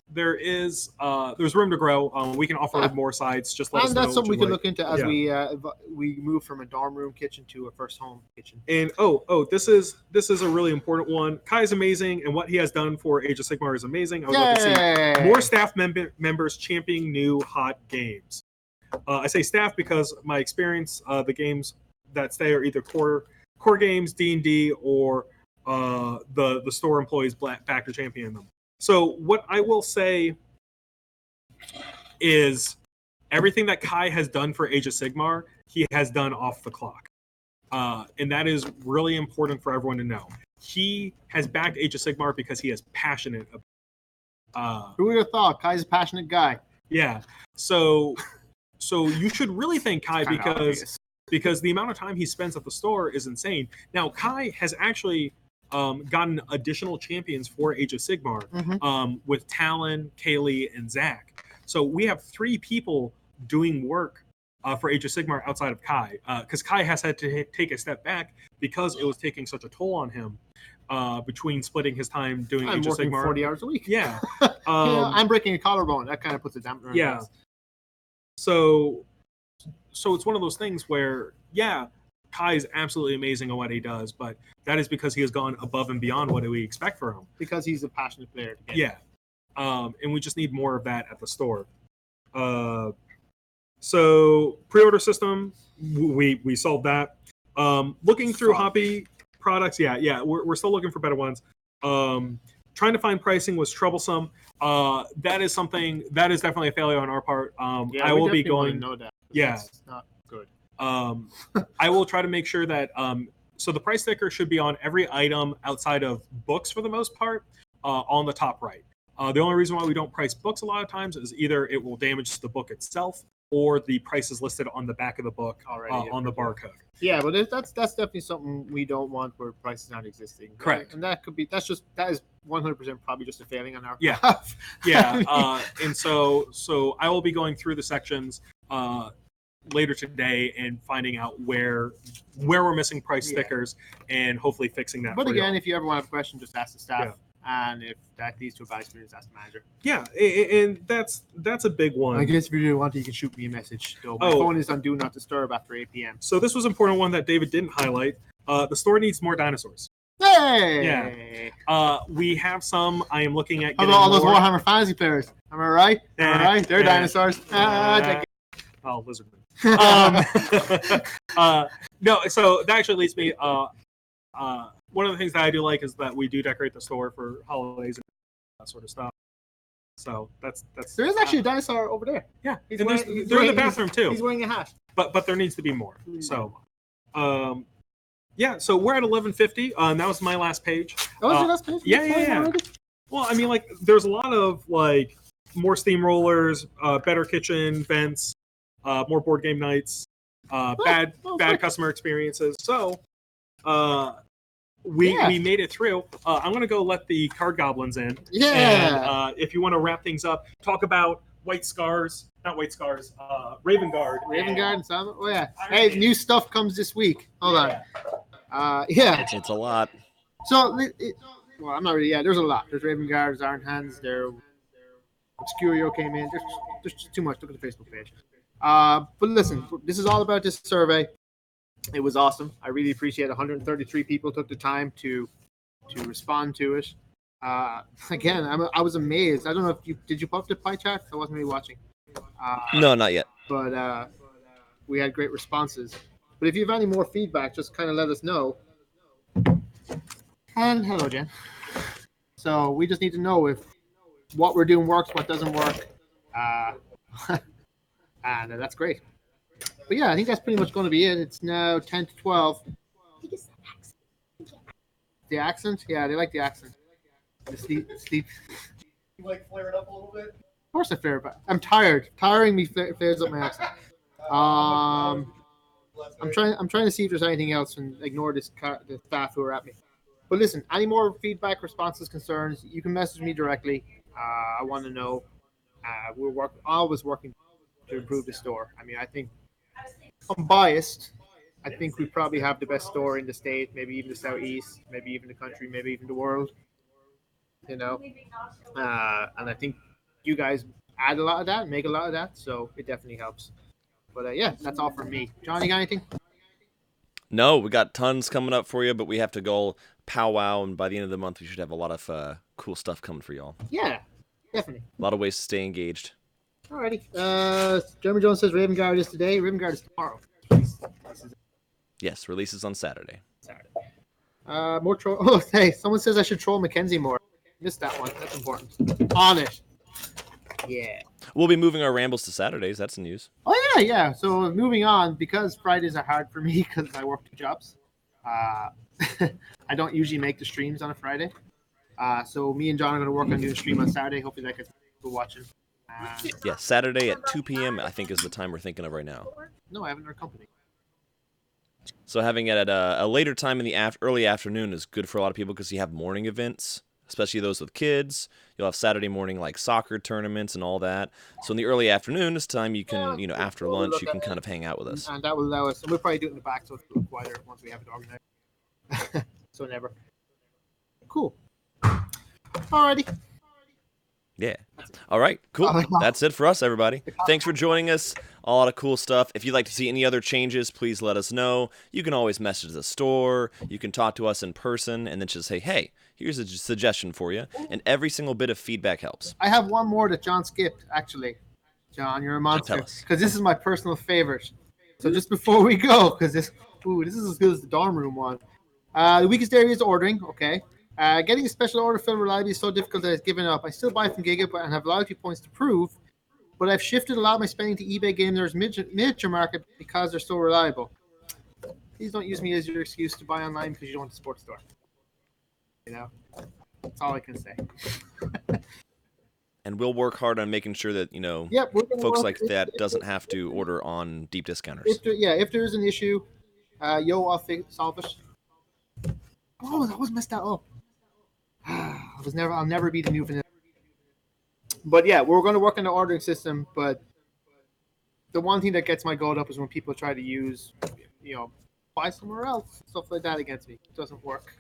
Speaker 2: there's room to grow. We can offer more sides. Just let us know.
Speaker 3: And that's something we can look into as we move from a dorm room kitchen to a first home kitchen.
Speaker 2: And this is a really important one. Kai is amazing, and what he has done for Age of Sigmar is amazing. I would love to see more staff members championing new hot games. I say staff because my experience, the games that stay are either core games, D&D, or the store employees back to champion them. So what I will say is everything that Kai has done for Age of Sigmar, he has done off the clock. And that is really important for everyone to know. He has backed Age of Sigmar because he is passionate about
Speaker 3: who would have thought? Kai's a passionate guy.
Speaker 2: Yeah. So you should really thank Kai because the amount of time he spends at the store is insane. Now, Kai has actually gotten additional champions for Age of Sigmar with Talon, Kaylee, and Zach. So we have 3 people doing work for Age of Sigmar outside of Kai, because Kai has had to take a step back because it was taking such a toll on him between splitting his time doing Age of Sigmar.
Speaker 3: 40 hours a week.
Speaker 2: Yeah.
Speaker 3: I'm breaking a collarbone. That kind of puts a dampener on
Speaker 2: Yeah. So it's one of those things where, Kai is absolutely amazing at what he does, but that is because he has gone above and beyond what we expect for him.
Speaker 3: Because he's a passionate player.
Speaker 2: Yeah. And we just need more of that at the store. So pre-order system, we solved that. Looking through hobby products, we're still looking for better ones. Trying to find pricing was troublesome. That is definitely a failure on our part. I will be going.
Speaker 3: Know that,
Speaker 2: that's
Speaker 3: not good.
Speaker 2: I will try to make sure that so the price sticker should be on every item outside of books for the most part on the top right. The only reason why we don't price books a lot of times is either it will damage the book itself or the price is listed on the back of the book already on the barcode.
Speaker 3: Yeah, but that's definitely something we don't want where price is not existing.
Speaker 2: Correct.
Speaker 3: And that is 100% probably just a failing on our
Speaker 2: behalf. And so I will be going through the sections later today and finding out where we're missing price stickers and hopefully fixing that.
Speaker 3: But again, if you ever want to have a question, just ask the staff. And if that leads to a bad experience, ask the manager.
Speaker 2: Yeah, and that's a big one.
Speaker 3: I guess if you really want to, you can shoot me a message. Though my phone is on Do Not Disturb after 8 p.m.
Speaker 2: So this was an important one that David didn't highlight. The store needs more dinosaurs.
Speaker 3: Hey!
Speaker 2: Yeah. We have some. I am looking at
Speaker 3: getting all those Warhammer Fantasy players. Am I right? Am I right? They're dinosaurs.
Speaker 2: Lizardmen. No, so that actually leads me. One of the things that I do like is that we do decorate the store for holidays and that sort of stuff. So that's.
Speaker 3: There is actually a dinosaur over there.
Speaker 2: Yeah, they're in the bathroom too.
Speaker 3: He's wearing a hat.
Speaker 2: But there needs to be more. So, so we're at 11:50. And that was my last page.
Speaker 3: That was your last page?
Speaker 2: Yeah. Well, I mean, like, there's a lot of like more steamrollers, better kitchen vents, more board game nights. bad customer experiences. So we made it through. I'm gonna go let the card goblins in.
Speaker 3: Yeah.
Speaker 2: And if you want to wrap things up, talk about Raven Guard.
Speaker 3: Raven Guard and Simon. Oh yeah. Hey, new stuff comes this week. Hold on. Yeah.
Speaker 1: It's a lot.
Speaker 3: So, well, I'm not really. Yeah, there's a lot. There's Raven Guard, there's Iron Hands, there. Obscurio came in. There's just too much. Look at the Facebook page. But listen, this is all about this survey. It was awesome. I really appreciate 133 people took the time to respond to it. Again, I was amazed. I don't know if did you pop the pie chart? I wasn't really watching.
Speaker 1: No, not yet.
Speaker 3: But we had great responses. But if you have any more feedback, just kind of let us know. And hello, Jen. So we just need to know if what we're doing works, what doesn't work. And that's great. But yeah, I think that's pretty much going to be it. It's now 10 to 12. The accent? Yeah, they like the accent. The sleep.
Speaker 4: You like flare it up a little bit?
Speaker 3: Of course I flare it up. I'm tired. Tiring me flares up my accent. I'm trying to see if there's anything else and ignore the staff who are at me. But listen, any more feedback, responses, concerns, you can message me directly. I want to know. We're always working to improve the store. I mean, I think I'm biased. I think we probably have the best store in the state, maybe even the southeast, maybe even the country, maybe even the world. You know, and I think you guys add a lot of that, make a lot of that, so it definitely helps. But yeah, that's all from me. John, you got anything?
Speaker 1: No, we got tons coming up for you, but we have to go powwow, and by the end of the month, we should have a lot of cool stuff coming for y'all.
Speaker 3: Yeah, definitely.
Speaker 1: A lot of ways to stay engaged.
Speaker 3: Alrighty. Jeremy Jones says Raven Guard is today. Raven Guard is tomorrow.
Speaker 1: Yes, releases on Saturday.
Speaker 3: More troll. Oh, hey, someone says I should troll Mackenzie more. Missed that one. That's important. On it. Yeah.
Speaker 1: We'll be moving our rambles to Saturdays. That's the news.
Speaker 3: Oh yeah. So moving on, because Fridays are hard for me because I work 2 jobs. I don't usually make the streams on a Friday. So me and John are going to work on doing a stream on Saturday. Hopefully that gets people watching.
Speaker 1: Yeah, Saturday at 2 p.m. I think is the time we're thinking of right now.
Speaker 3: No, I haven't heard company.
Speaker 1: So having it at a later time in the early afternoon is good for a lot of people because you have morning events, especially those with kids. You'll have Saturday morning like soccer tournaments and all that. So in the early afternoon is time you can, after lunch, you can kind of hang out with us.
Speaker 3: And that will allow us, and we'll probably do it in the back so it's a little quieter once we have it organized. So never. Cool. Alrighty.
Speaker 1: Yeah. All right. Cool. That's it for us, everybody. Thanks for joining us. A lot of cool stuff. If you'd like to see any other changes, please let us know. You can always message the store. You can talk to us in person and then just say, hey, here's a suggestion for you. And every single bit of feedback helps.
Speaker 3: I have one more that John skipped, actually. John, you're a monster. Because this is my personal favorite. So just before we go, because this is as good as the dorm room one. The weakest area is ordering. Okay. Getting a special order filled reliably is so difficult that I've given up. I still buy from Giga and have loyalty points to prove, but I've shifted a lot of my spending to eBay Gamer's miniature market because they're so reliable. Please don't use me as your excuse to buy online because you don't want to support the store. That's all I can say.
Speaker 1: And we'll work hard on making sure that, folks like that doesn't have to order on deep discounters.
Speaker 3: If there is an issue, I'll solve it. Oh, I always messed that up. I'll never be the new vanilla. But yeah, we're going to work on the ordering system. But the one thing that gets my goat up is when people try to use, buy somewhere else, stuff like that against me. It doesn't work.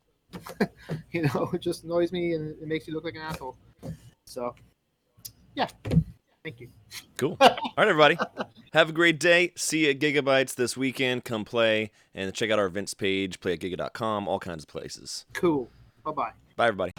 Speaker 3: It just annoys me and it makes you look like an asshole. So, yeah. Thank you.
Speaker 1: Cool. All right, everybody. Have a great day. See you at Giga-Bites this weekend. Come play and check out our events page, play at giga.com, all kinds of places.
Speaker 3: Cool. Bye-bye.
Speaker 1: Bye, everybody.